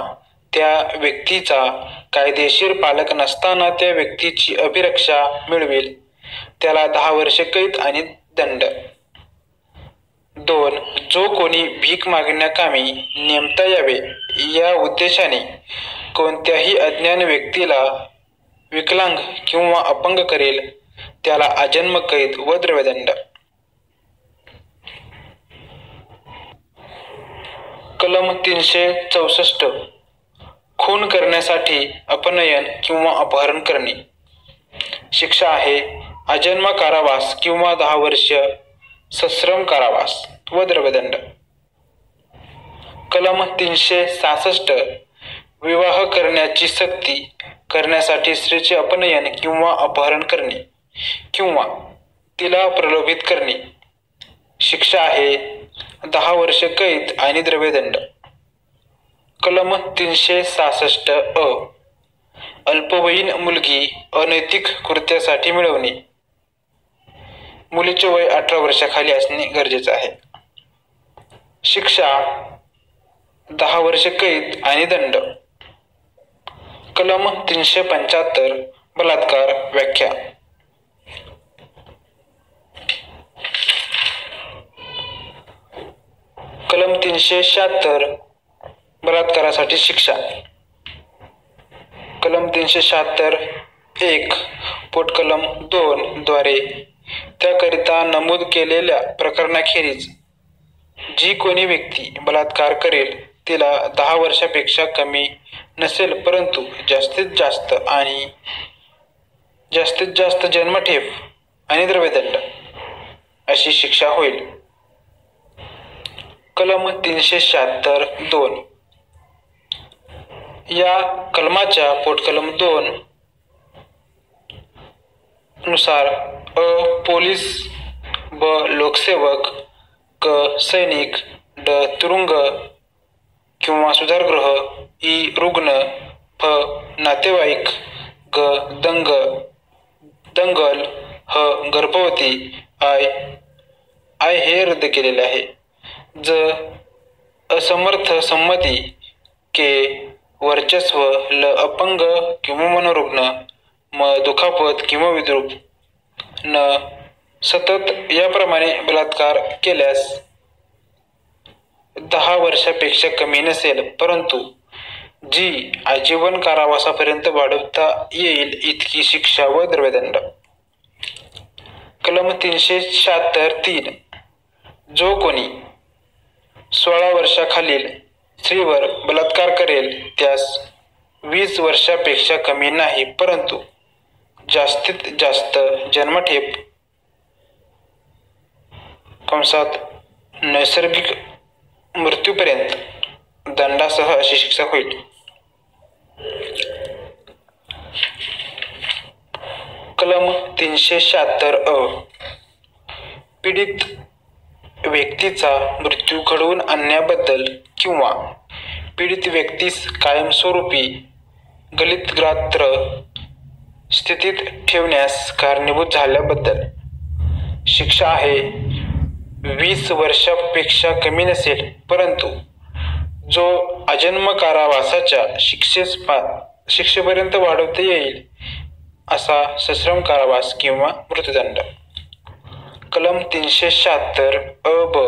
त्या व्यक्तीचा कायदेशीर पालक नसताना त्या व्यक्तीची अभिरक्षा मिळवेल त्याला 10 वर्ष कैद आणि दंड. 2. जो कोणी भीक मागण्याकामी नेमता यावे या उद्देशाने कोणत्याही अज्ञान व्यक्तीला विकलांग किंवा अपंग करेल त्याला आजन्म कैद व द्रव्यदंड. कलम 364 खून करण्यासाठी अपनयन किंवा अपहरण करणे. शिक्षा आहे आजन्म कारावास किंवा 10 वर्ष सश्रम कारावास व द्रव्यदंड. कलम 366 विवाह करण्याची सक्ती करण्यासाठी स्त्रीचे अपनयन किंवा अपहरण करणे किंवा तिला प्रलोभित करणे. शिक्षा आहे 10 वर्ष कैद आणि द्रव्यदंड. कलम 366 अ अल्पवयीन मुलगी अनैतिक कृत्यासाठी मिळवणे. मुलीचे वय 18 वर्षाखाली असणे गरजेचे आहे. शिक्षा 10 वर्ष कैद आणि दंड. कलम 375 बलात्कार. व्याख्या. कलम 376 बलात्कारासाठी शिक्षा. कलम 376 1 पोटकलम 2 द्वारे त्याकरिता नमूद केलेल्या प्रकरणाखेरीज जी कोणी व्यक्ती बलात्कार करेल तिला 10 वर्षापेक्षा कमी नसेल परंतु जास्तीत जास्त जन्मठेप आणि द्रव्यदंड अशी शिक्षा होईल. कलम 376 2 या कलमाच्या पोटकलम 2 नुसार अ पोलीस, ब लोकसेवक, क सैनिक, ड तुरुंग किंवा सुधारगृह, ई रुग्ण, फ नातेवाईक, ग दंगल, ह गर्भवती, आय हे रद्द केलेले आहे. ज असमर्थ संमती, के वर्चस्व, ल अपंग किंवा मनोरुग्ण, म दुखापत किंवा विद्रूप, न सतत याप्रमाणे बलात्कार केल्यास 10 वर्षापेक्षा कमी नसेल परंतु जी आजीवन कारावासापर्यंत वाढवता येईल इतकी शिक्षा व द्रव्यदंड. कलम 376 3 जो कोणी 16 वर्षाखालील स्त्रीवर बलात्कार करेल त्यास 20 वर्षापेक्षा कमी नाही परंतु जास्तीत जास्त जन्मठेप कंसात नैसर्गिक मृत्यूपर्यंत दंडासह अशी शिक्षा होईल. कलम 376 अ पीडित व्यक्तीचा मृत्यू घडवून आणण्याबद्दल किंवा पीडित व्यक्तीस कायमस्वरूपी गलितगात्र स्थितीत ठेवण्यास कारणीभूत झाल्याबद्दल शिक्षा आहे 20 वर्षापेक्षा कमी नसेल परंतु जो आजन्म कारावासाच्या शिक्षेपर्यंत वाढवता येईल असा सश्रम कारावास किंवा मृत्यूदंड. कलम 376 अ ब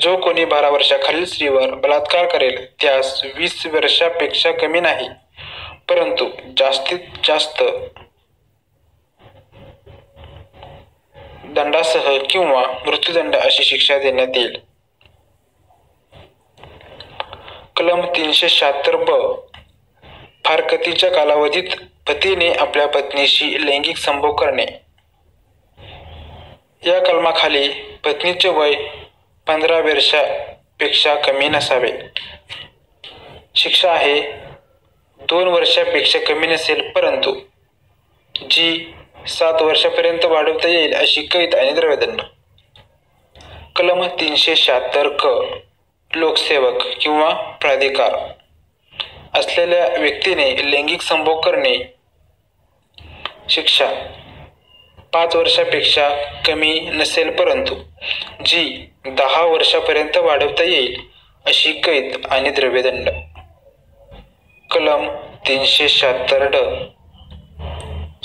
जो कोणी 12 वर्षाखालील स्त्रीवर बलात्कार करेल त्यास 20 वर्षापेक्षा कमी नाही परंतु जास्तीत जास्त दंडासह किंवा मृत्यूदंड अशी शिक्षा देण्यात येईल. कलम 376 ब फारकतीच्या कालावधीत पतीने आपल्या पत्नीशी लैंगिक संभोग करणे. या कलमाखाली पत्नीचे वय 15 वर्षापेक्षा कमी नसावे. शिक्षा आहे 2 वर्षापेक्षा कमी नसेल परंतु जी 7 वर्षापर्यंत वाढवता येईल अशी कैद आणि द्रव्यदंड. कलम 376 क लोकसेवक किंवा प्राधिकार असलेल्या व्यक्तीने लैंगिक संभोग करणे. शिक्षा 5 वर्षापेक्षा कमी नसेल परंतु जी 10 वर्षापर्यंत वाढवता येईल अशी कैद आणि द्रव्यदंड. कलम 376 ड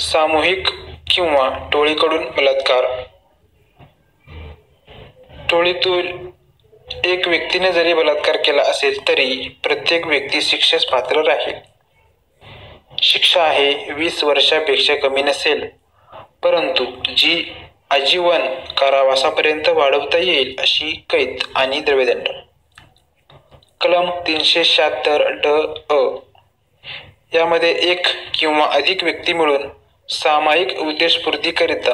सामूहिक किंवा टोळीकडून बलात्कार. टोळीतून एक व्यक्तीने जरी बलात्कार केला असेल तरी प्रत्येक व्यक्ती शिक्षेस पात्र राहील. शिक्षा आहे 20 वर्षापेक्षा कमी नसेल परंतु जी आजीवन कारावासापर्यंत वाढवता येईल अशी कैद आणि द्रव्यदंड. कलम 376 ड अ यामध्ये एक किंवा अधिक व्यक्ती मिळून सामायिक उद्देशपूर्तीकरिता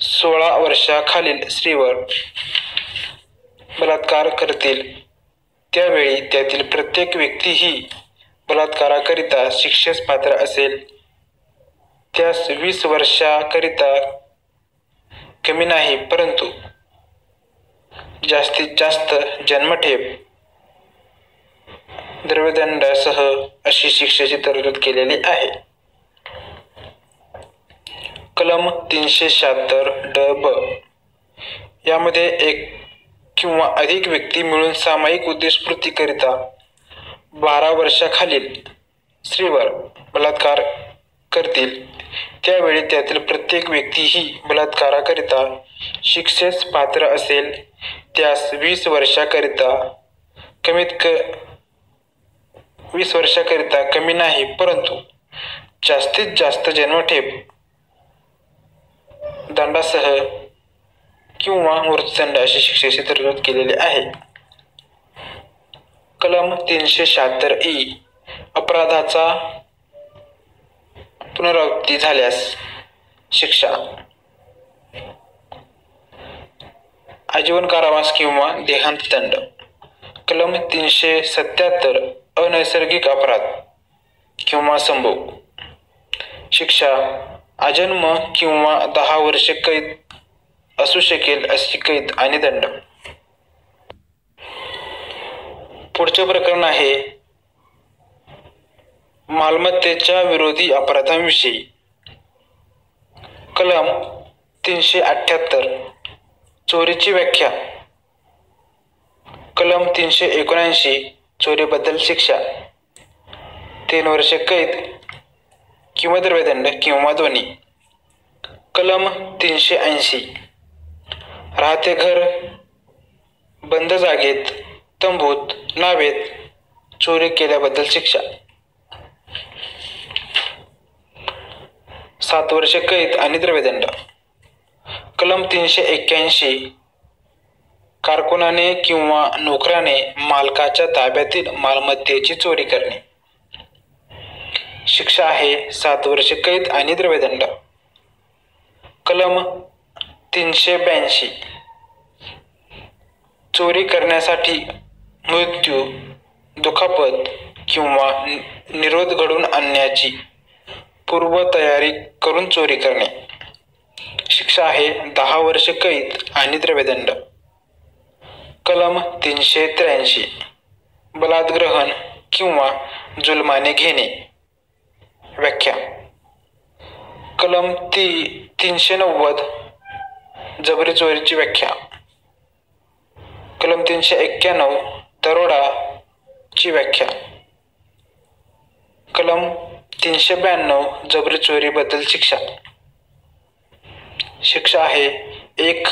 16 वर्षाखालील स्त्रीवर बलात्कार करतील त्यावेळी त्यातील प्रत्येक व्यक्ती ही बलात्काराकरिता शिक्षेस पात्र असेल. त्यास 20 वर्षाकरिता कमी नाही परंतु जास्तीत जास्त जन्मठेप द्रव्यदंडासह अशी शिक्षेची तरतूद केलेली आहे. कलम 376 ड ब यामध्ये एक किंवा अधिक व्यक्ती मिळून सामायिक उद्देशपूर्तीकरिता 12 वर्षाखालील स्त्रीवर बलात्कार करतील त्यावेळी त्यातील प्रत्येक व्यक्ती ही बलात्काराकरिता शिक्षेस पात्र असेल. त्यास 20 वर्षाकरिता कमी नाही परंतु जास्तीत जास्त जन्मठेप दंडासह किंवा मृत्यूदंड अशी शिक्षेची तरतूद केलेली आहे. कलम 376 ई अपराधाचा पुनरावृत्ती झाल्यास शिक्षा आजीवन कारावास किंवा देहांत दंड. कलम 377 अनैसर्गिक अपराध किंवा संभोग. शिक्षा आजन्म किंवा 10 वर्षे कैद असू शकेल अशी कैद आणि दंड. पुढचे प्रकरण आहे मालमत्तेच्या विरोधी अपराधांविषयी. कलम 378 चोरीची व्याख्या. कलम 379 चोरीबद्दल शिक्षा 3 वर्षे कैद किंवा द्रव्यदंड किंवा दोन्ही. कलम 380 राहते घर बंद जागेत तंबूत नावेत चोरी केल्याबद्दल शिक्षा 7 वर्षे कैद आणि द्रव्यदंड. कलम 381 कारकुनाने किंवा नोकराने मालकाच्या ताब्यातील मालमत्तेची चोरी करणे. शिक्षा आहे 7 वर्षे कैद आणि द्रव्यदंड. कलम 382 चोरी करण्यासाठी मृत्यू दुखापत किंवा निरोध घडून आणण्याची पूर्वतयारी करून चोरी करणे. शिक्षा आहे 10 वर्षे कैद आणि द्रव्यदंड. कलम 383 बलात्ग्रहण किंवा जुलमाने घेणे. व्याख्या. कलम 390 जबरी चोरीची व्याख्या. कलम 391 दरोडाची व्याख्या. कलम 392 जबरी चोरीबद्दल शिक्षा. शिक्षा आहे 1.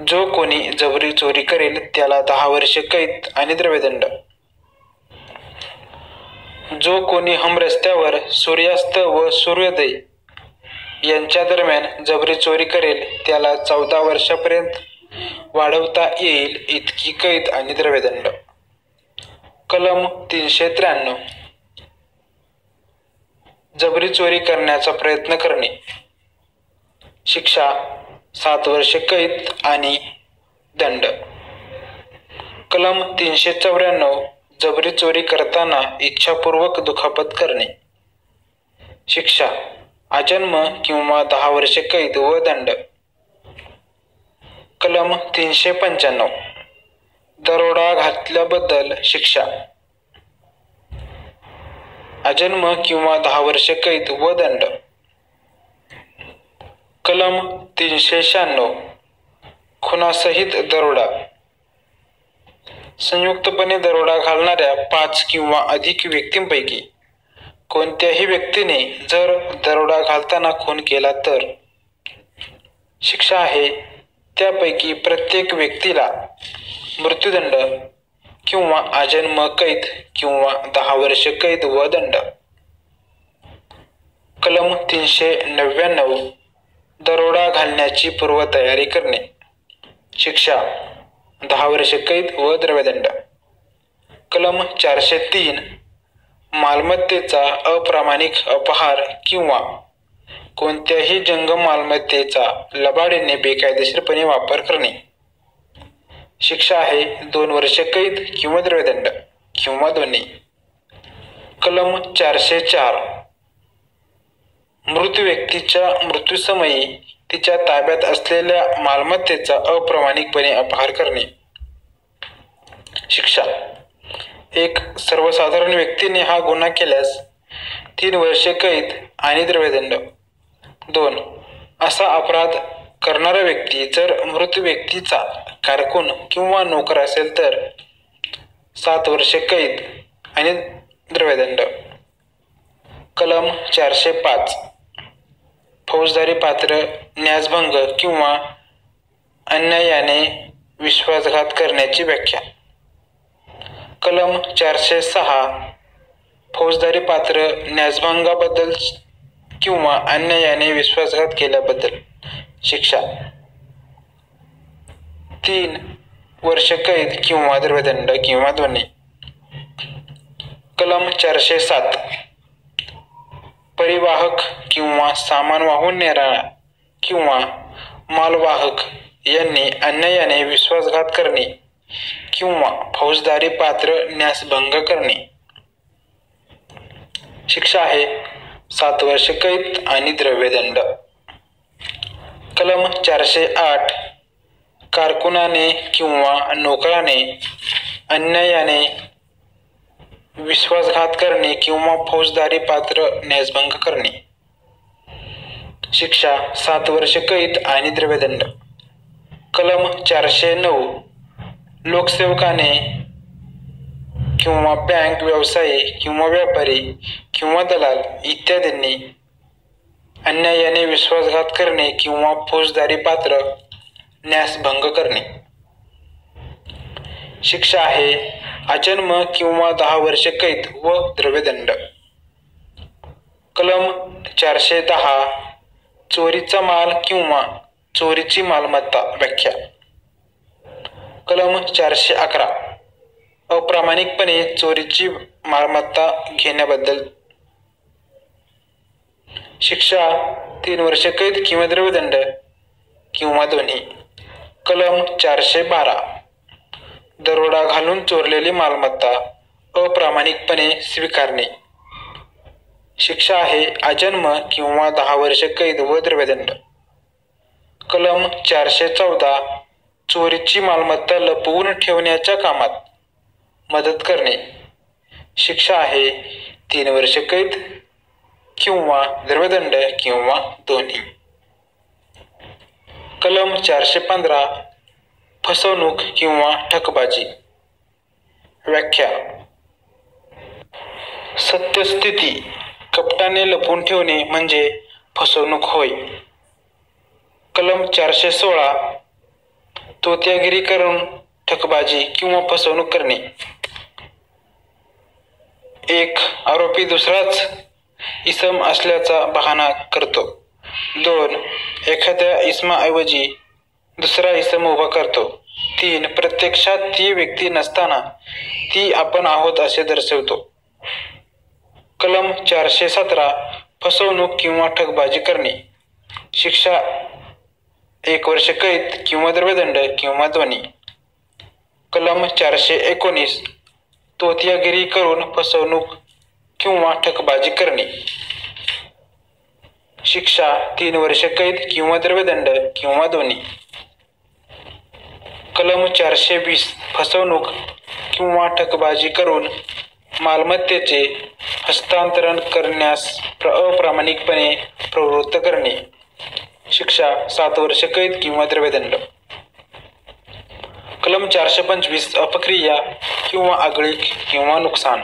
जो कोणी जबरी चोरी करेल त्याला 10 वर्षे कैद आणि द्रव्यदंड. जो कोणी हमरस्त्यावर सूर्यास्त व सूर्योदय यांच्या दरम्यान जबरी चोरी करेल त्याला 14 वर्षापर्यंत वाढवता येईल इतकी कैद आणि द्रव्यदंड. कलम 393 जबरी चोरी करण्याचा प्रयत्न करणे. शिक्षा 7 वर्षे कैद आणि दंड. कलम 394 जबरी चोरी करताना इच्छापूर्वक दुखापत करणे. शिक्षा आजन्म किंवा 10 वर्षे कैद व दंड. कलम 395 दरोडा घातल्याबद्दल शिक्षा आजन्म किंवा 10 वर्षे कैद व दंड. कलम 396 खुनासहित दरोडा. संयुक्तपणे दरोडा घालणाऱ्या 5 किंवा अधिक व्यक्तींपैकी कोणत्याही व्यक्तीने जर दरोडा घालताना खून केला तर शिक्षा आहे त्यापैकी प्रत्येक व्यक्तीला मृत्यूदंड किंवा आजन्म कैद किंवा 10 वर्षे कैद व दंड. कलम 399 दरोडा घालण्याची पूर्वतयारी करणे. शिक्षा 10 वर्षे कैद व द्रव्यदंड. कलम 403 मालमत्तेचा अप्रामाणिक अपहार किंवा कोणत्याही जंगम मालमत्तेचा लबाडीने बेकायदेशीरपणे वापर करणे. शिक्षा आहे 2 वर्षे कैद किंवा द्रव्यदंड किंवा दोन्ही. कलम 404 मृत व्यक्तीच्या मृत्यूसमयी तिच्या ताब्यात असलेल्या मालमत्तेचा अप्रामाणिकपणे अपहार करणे. शिक्षा 1. सर्वसाधारण व्यक्तीने हा गुन्हा केल्यास 3 वर्षे कैद आणि द्रव्यदंड. 2. असा अपराध करणारा व्यक्ती जर मृत व्यक्तीचा कारकून किंवा नोकर असेल तर 7 वर्षे कैद आणि द्रव्यदंड. कलम 405 फौजदारी पात्र न्यासभंग किंवा अन्यायाने विश्वासघात करण्याची व्याख्या. कलम 406 फौजदारी पात्र न्यासभंगाबद्दल किंवा अन्यायाने विश्वासघात केल्याबद्दल शिक्षा 3 वर्षे कैद किंवा द्रव्यदंड किंवा दोन्ही. कलम 407 परिवाहक किंवा सामान वाहून नेणारा किंवा मालवाहक यांनी अन्यायाने विश्वासघात करणे किंवा फौजदारी पात्र न्यासभंग करणे. शिक्षा आहे 7 वर्षे कैद आणि द्रव्यदंड. कलम 408 कारकुनाने किंवा नोकराने अन्यायाने विश्वासघात करणे किंवा फौजदारी पात्र न्यासभंग करणे. शिक्षा 7 वर्षे कैद आणि द्रव्यदंड. कलम 409 लोकसेवकाने किंवा बँक व्यवसायी किंवा व्यापारी किंवा दलाल इत्यादींनी अन्यायाने विश्वासघात करणे किंवा फौजदारी पात्र न्यासभंग करणे. शिक्षा आहे आजन्म किंवा 10 वर्षे कैद व द्रव्यदंड. कलम 410 चोरीचा माल किंवा चोरीची मालमत्ता व्याख्या. कलम 411 अप्रामाणिकपणे चोरीची मालमत्ता घेण्याबद्दल शिक्षा 3 वर्षे कैद किंवा द्रव्यदंड किंवा दोन्ही. कलम 412 दरोडा घालून चोरलेली मालमत्ता अप्रामाणिकपणे स्वीकारणे. शिक्षा आहे आजन्म किंवा 10 वर्षे कैद व द्रव्यदंड. कलम 414 चोरीची मालमत्ता लपवून ठेवण्याच्या कामात मदत करणे. शिक्षा आहे 3 वर्षे कैद किंवा द्रव्यदंड किंवा दोन्ही. कलम 415 फसवणूक किंवा ठकबाजी व्याख्या. सत्यस्थिती कपटाने लपवून ठेवणे म्हणजे फसवणूक होय. कलम 416 तोत्यागिरी करून ठकबाजी किंवा फसवणूक करणे. एक आरोपी दुसराच इसम असल्याचा बहाणा करतो. 2 एखाद्या इसमाऐवजी दुसरा इसम उभा करतो. 3 प्रत्यक्षात ती व्यक्ती नसताना ती आपण आहोत असे दर्शवतो. कलम 417 फसवणूक किंवा ठगबाजी करणे. शिक्षा 1 वर्ष कैद किंवा द्रव्यदंड किंवा दोन्ही. कलम 419 तोतियागिरी करून फसवणूक किंवा ठगबाजी करणे. शिक्षा 3 वर्ष कैद किंवा द्रव्यदंड किंवा दोन्ही. कलम 420 फसवणूक किंवा ठगबाजी करून मालमत्तेचे हस्तांतरण करण्यास अप्रामाणिकपणे प्रवृत्त करणे. शिक्षा 7 वर्ष कैद किंवा द्रव्यदंड. कलम 425 अपक्रिया किंवा आगळीक किंवा नुकसान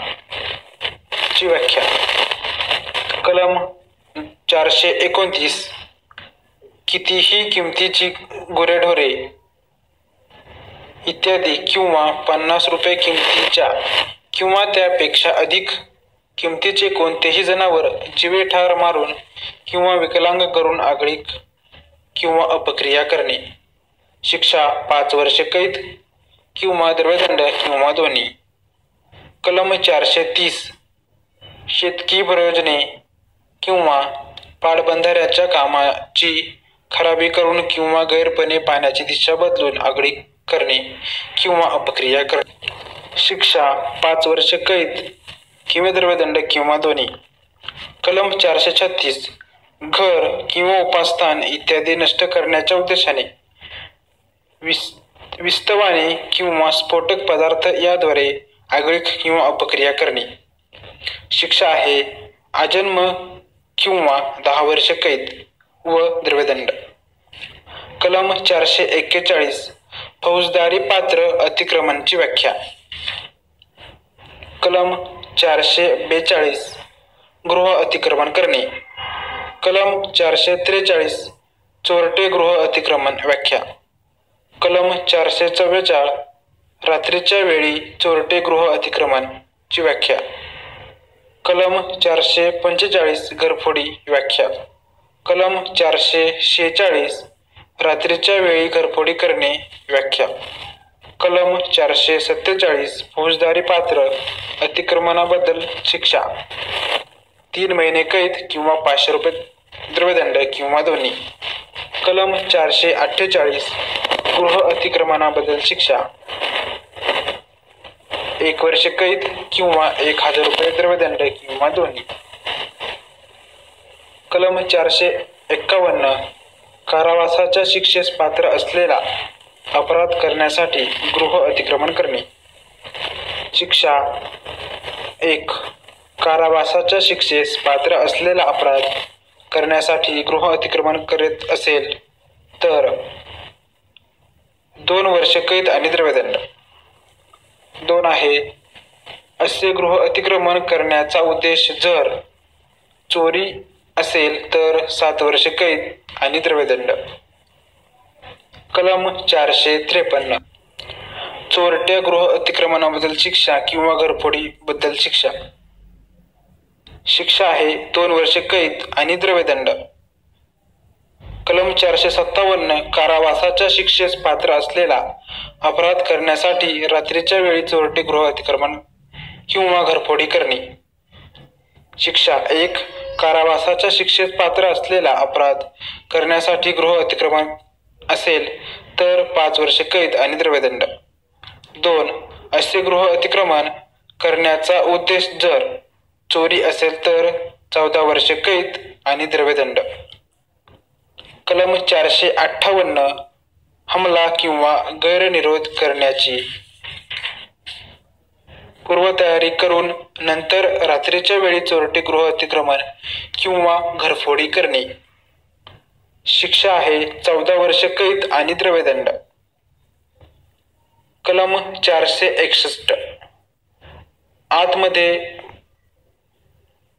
ची व्याख्या. कलम 429 कितीही किमतीची गुरेढोरे इत्यादी किंवा 50 रुपये किमतीच्या किंवा त्यापेक्षा अधिक किमतीचे कोणतेही जनावर जिवे ठार मारून किंवा विकलांग करून आगळीक किंवा अपक्रिया करणे. शिक्षा 5 वर्ष कैद किंवा द्रव्यदंड किंवा दोन्ही. कलम 430 शेतकी प्रयोजने किंवा पाटबंधाऱ्याच्या कामाची खराबी करून किंवा गैरपणे पाण्याची दिशा बदलून आगळीक करणे किंवा अपक्रिया करणे. शिक्षा 5 वर्ष कैद किंवा द्रव्यदंड किंवा दोन्ही. कलम 436 घर किंवा उपास्थान इत्यादी नष्ट करण्याच्या उद्देशाने विस्तवाने किंवा स्फोटक पदार्थ याद्वारे आगळीक किंवा अपक्रिया करणे. शिक्षा आहे आजन्म किंवा 10 वर्ष कैद व द्रव्यदंड. कलम 441 फौजदारी पात्र अतिक्रमणची व्याख्या. कलम 442 गृह अतिक्रमण करणे. कलम 443 चोरटे गृह अतिक्रमण व्याख्या. कलम 444 रात्रीच्या वेळी चोरटे गृह अतिक्रमण ची व्याख्या. कलम 445 घरफोडी व्याख्या. कलम 446 रात्रीच्या वेळी घरफोडी करणे व्याख्या. कलम 447 फौजदारी पात्र अतिक्रमणाबद्दल शिक्षा 3 महिने कैद किंवा 500 रुपये द्रव्यदंड किंवा दोन्ही. कलम 448 गृह अतिक्रमणाबद्दल शिक्षा 1 वर्ष कैद किंवा 1000 रुपये द्रव्यदंड किंवा दोन्ही. कलम 451 कारावासाच्या शिक्षेस पात्र असलेला अपराध करण्यासाठी गृह अतिक्रमण करणे. शिक्षा 1 कारावासाच्या शिक्षेस पात्र असलेला अपराध करण्यासाठी गृह अतिक्रमण करीत असेल तर 2 वर्ष कैद आणि द्रव्यदंड. 2 आहे असे गृह अतिक्रमण करण्याचा उद्देश जर चोरी असेल तर 7 वर्ष कैद आणि द्रव्यदंड. कलम 453 चोरट्या गृह अतिक्रमणाबद्दल शिक्षा किंवा घरफोडी बद्दल शिक्षा. शिक्षा आहे 2 वर्ष कैद आणि द्रव्यदंड. कलम 457 कारावासाच्या शिक्षेस पात्र असलेला अपराध करण्यासाठी रात्रीच्या वेळी चोरटे गृह अतिक्रमण किंवा घरफोडी करणे. शिक्षा 1 कारावासाच्या शिक्षेस पात्र असलेला अपराध करण्यासाठी गृह अतिक्रमण असेल तर 5 वर्ष कैद आणि द्रव्यदंड. 2 असे गृह अतिक्रमण करण्याचा उद्देश जर चोरी असेल तर 14 वर्ष कैद आणि द्रव्यदंड. कलम 458 हमला किंवा गैरनिरोध करण्याची पूर्वतयारी करून नंतर रात्रीच्या वेळी चोरटे गृह अतिक्रमण किंवा घरफोडी करणे. शिक्षा आहे 14 वर्ष कैद आणि द्रव्यदंड. कलम 461 आतमध्ये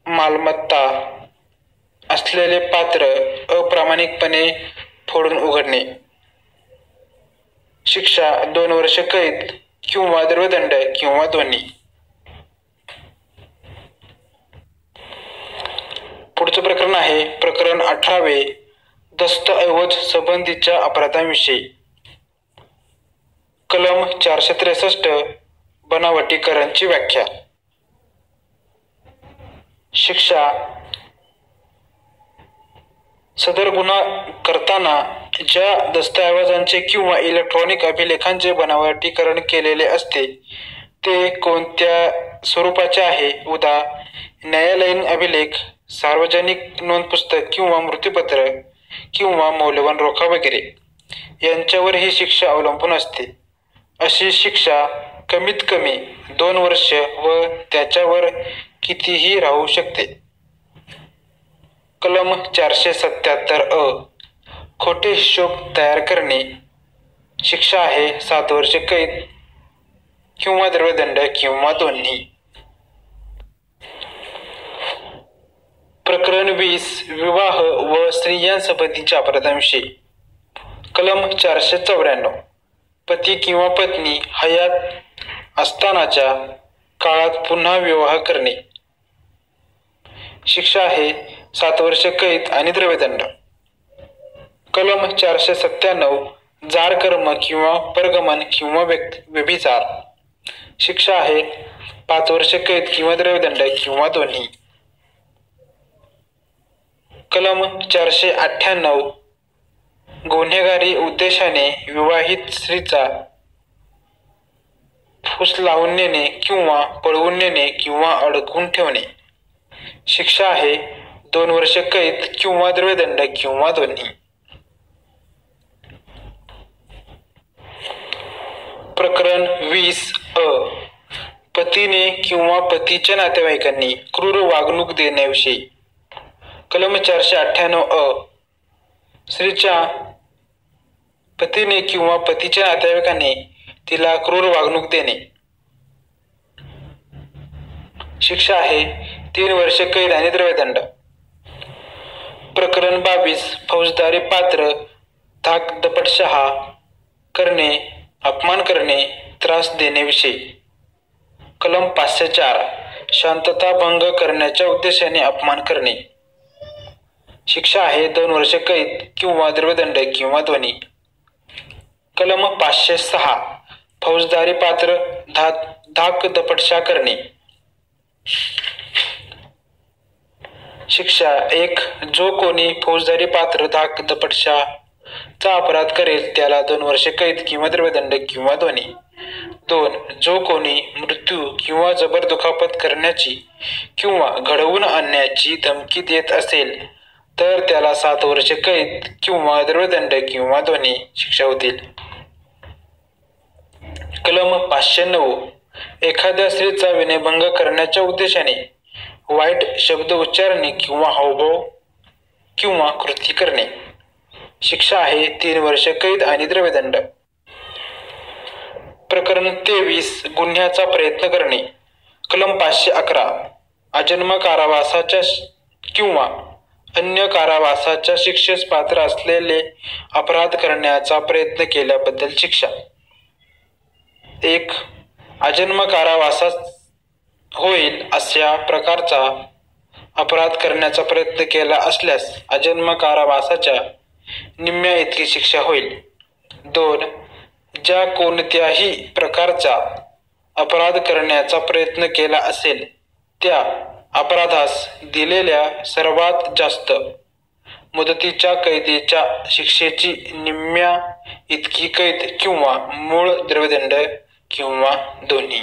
मालमत्ता असलेले पात्र अप्रामाणिकपणे फोडून उघडणे. शिक्षा 2 वर्ष कैद किंवा द्रव्यदंड किंवा दोन्ही. पुढचं प्रकरण आहे प्रकरण 18 दस्तऐवज संबंधीच्या अपराधांविषयी. कलम 463 बनावटीकरणची व्याख्या. शिक्षा सदर गुन्हा करताना ज्या दस्तऐवजांचे किंवा इलेक्ट्रॉनिक अभिलेखांचे बनावटीकरण केलेले असते ते कोणत्या स्वरूपाचे आहे. उदा. न्यायालयीन अभिलेख, सार्वजनिक नोंदपुस्तक किंवा मृत्यूपत्र किंवा मौल्यवान रोखा वगैरे यांच्यावर ही शिक्षा अवलंबून असते. अशी शिक्षा कमीत कमी 2 वर्ष व त्याच्यावर कितीही राहू शकते. कलम 477 खोटे हिशोब तयार करणे. शिक्षा आहे 7 वर्ष कैद किंवा द्रव्यदंड किंवा दोन्ही. प्रकरण 20 विवाह व स्त्रियांसंबंधीच्या अपराधांविषयी. कलम 494 पती किंवा पत्नी हयात असतानाच्या काळात पुन्हा विवाह करणे. शिक्षा आहे 7 वर्ष कैद आणि द्रव्यदंड. कलम 497 जार कर्म किंवा परगमन किंवा व्यभिचार. शिक्षा आहे 5 वर्ष कैद किंवा द्रव्यदंड किंवा दोन्ही. कलम 498 गुन्हेगारी उद्देशाने विवाहित स्त्रीचा फूस लावून नेणे किंवा पळवून नेणे किंवा अडकवून ठेवणे. शिक्षा आहे 2 वर्ष कैद किंवा द्रव्यदंड किंवा दोन्ही. प्रकरण 20 पतीने किंवा पतीच्या नातेवाईकांनी क्रूर वागणूक देण्याविषयी. कलम 498 स्त्रीच्या पतीने किंवा पतीच्या नातेवाईकांनी तिला क्रूर वागणूक देणे. शिक्षा आहे 3 वर्ष कैद आणि द्रव्यदंड. प्रकरण 22 फौजदारी पात्र धाक दपटशहा करणे, अपमान करणे, त्रास देण्याविषयी. कलम 504 शांतता भंग करण्याच्या उद्देशाने अपमान करणे. शिक्षा आहे 2 वर्ष कैद किंवा द्रव्यदंड किंवा दोन्ही. कलम 506 फौजदारी पात्र धाक दपटशा करणे. शिक्षा 1 जो कोणी फौजदारी पात्र धाक दपटशा चा अपराध करेल त्याला 2 वर्ष कैद किंवा द्रव्यदंड किंवा दोन्ही. 2 जो कोणी मृत्यू किंवा जबर दुखापत करण्याची किंवा घडवून आणण्याची धमकी देत असेल तर त्याला 7 वर्ष कैद किंवा द्रव्यदंड किंवा दोन्ही शिक्षा होतील. कलम 509 एखाद्या स्त्रीचा विनयभंग करण्याच्या उद्देशाने वाईट शब्द उच्चारणे किंवा हावभाव किंवा कृती करणे. शिक्षा आहे 3 वर्ष कैद आणि द्रव्यदंड. प्रकरण 23 गुन्ह्याचा प्रयत्न करणे. कलम 511 आजन्म कारावासाच्या किंवा अन्य कारावासाच्या शिक्षेस पात्र असलेले अपराध करण्याचा प्रयत्न केल्याबद्दल शिक्षा. 1 आजन्म कारावासात होईल अशा प्रकारचा अपराध करण्याचा प्रयत्न केला असल्यास आजन्म कारावासाच्या निम्म्या इतकी शिक्षा होईल. 2 ज्या कोणत्याही प्रकारचा अपराध करण्याचा प्रयत्न केला असेल त्या अपराधास दिलेल्या सर्वात जास्त मुदतीच्या कैदेच्या शिक्षेची निम्म्या इतकी कैद किंवा मूळ द्रव्यदंड किंवा दोन्ही.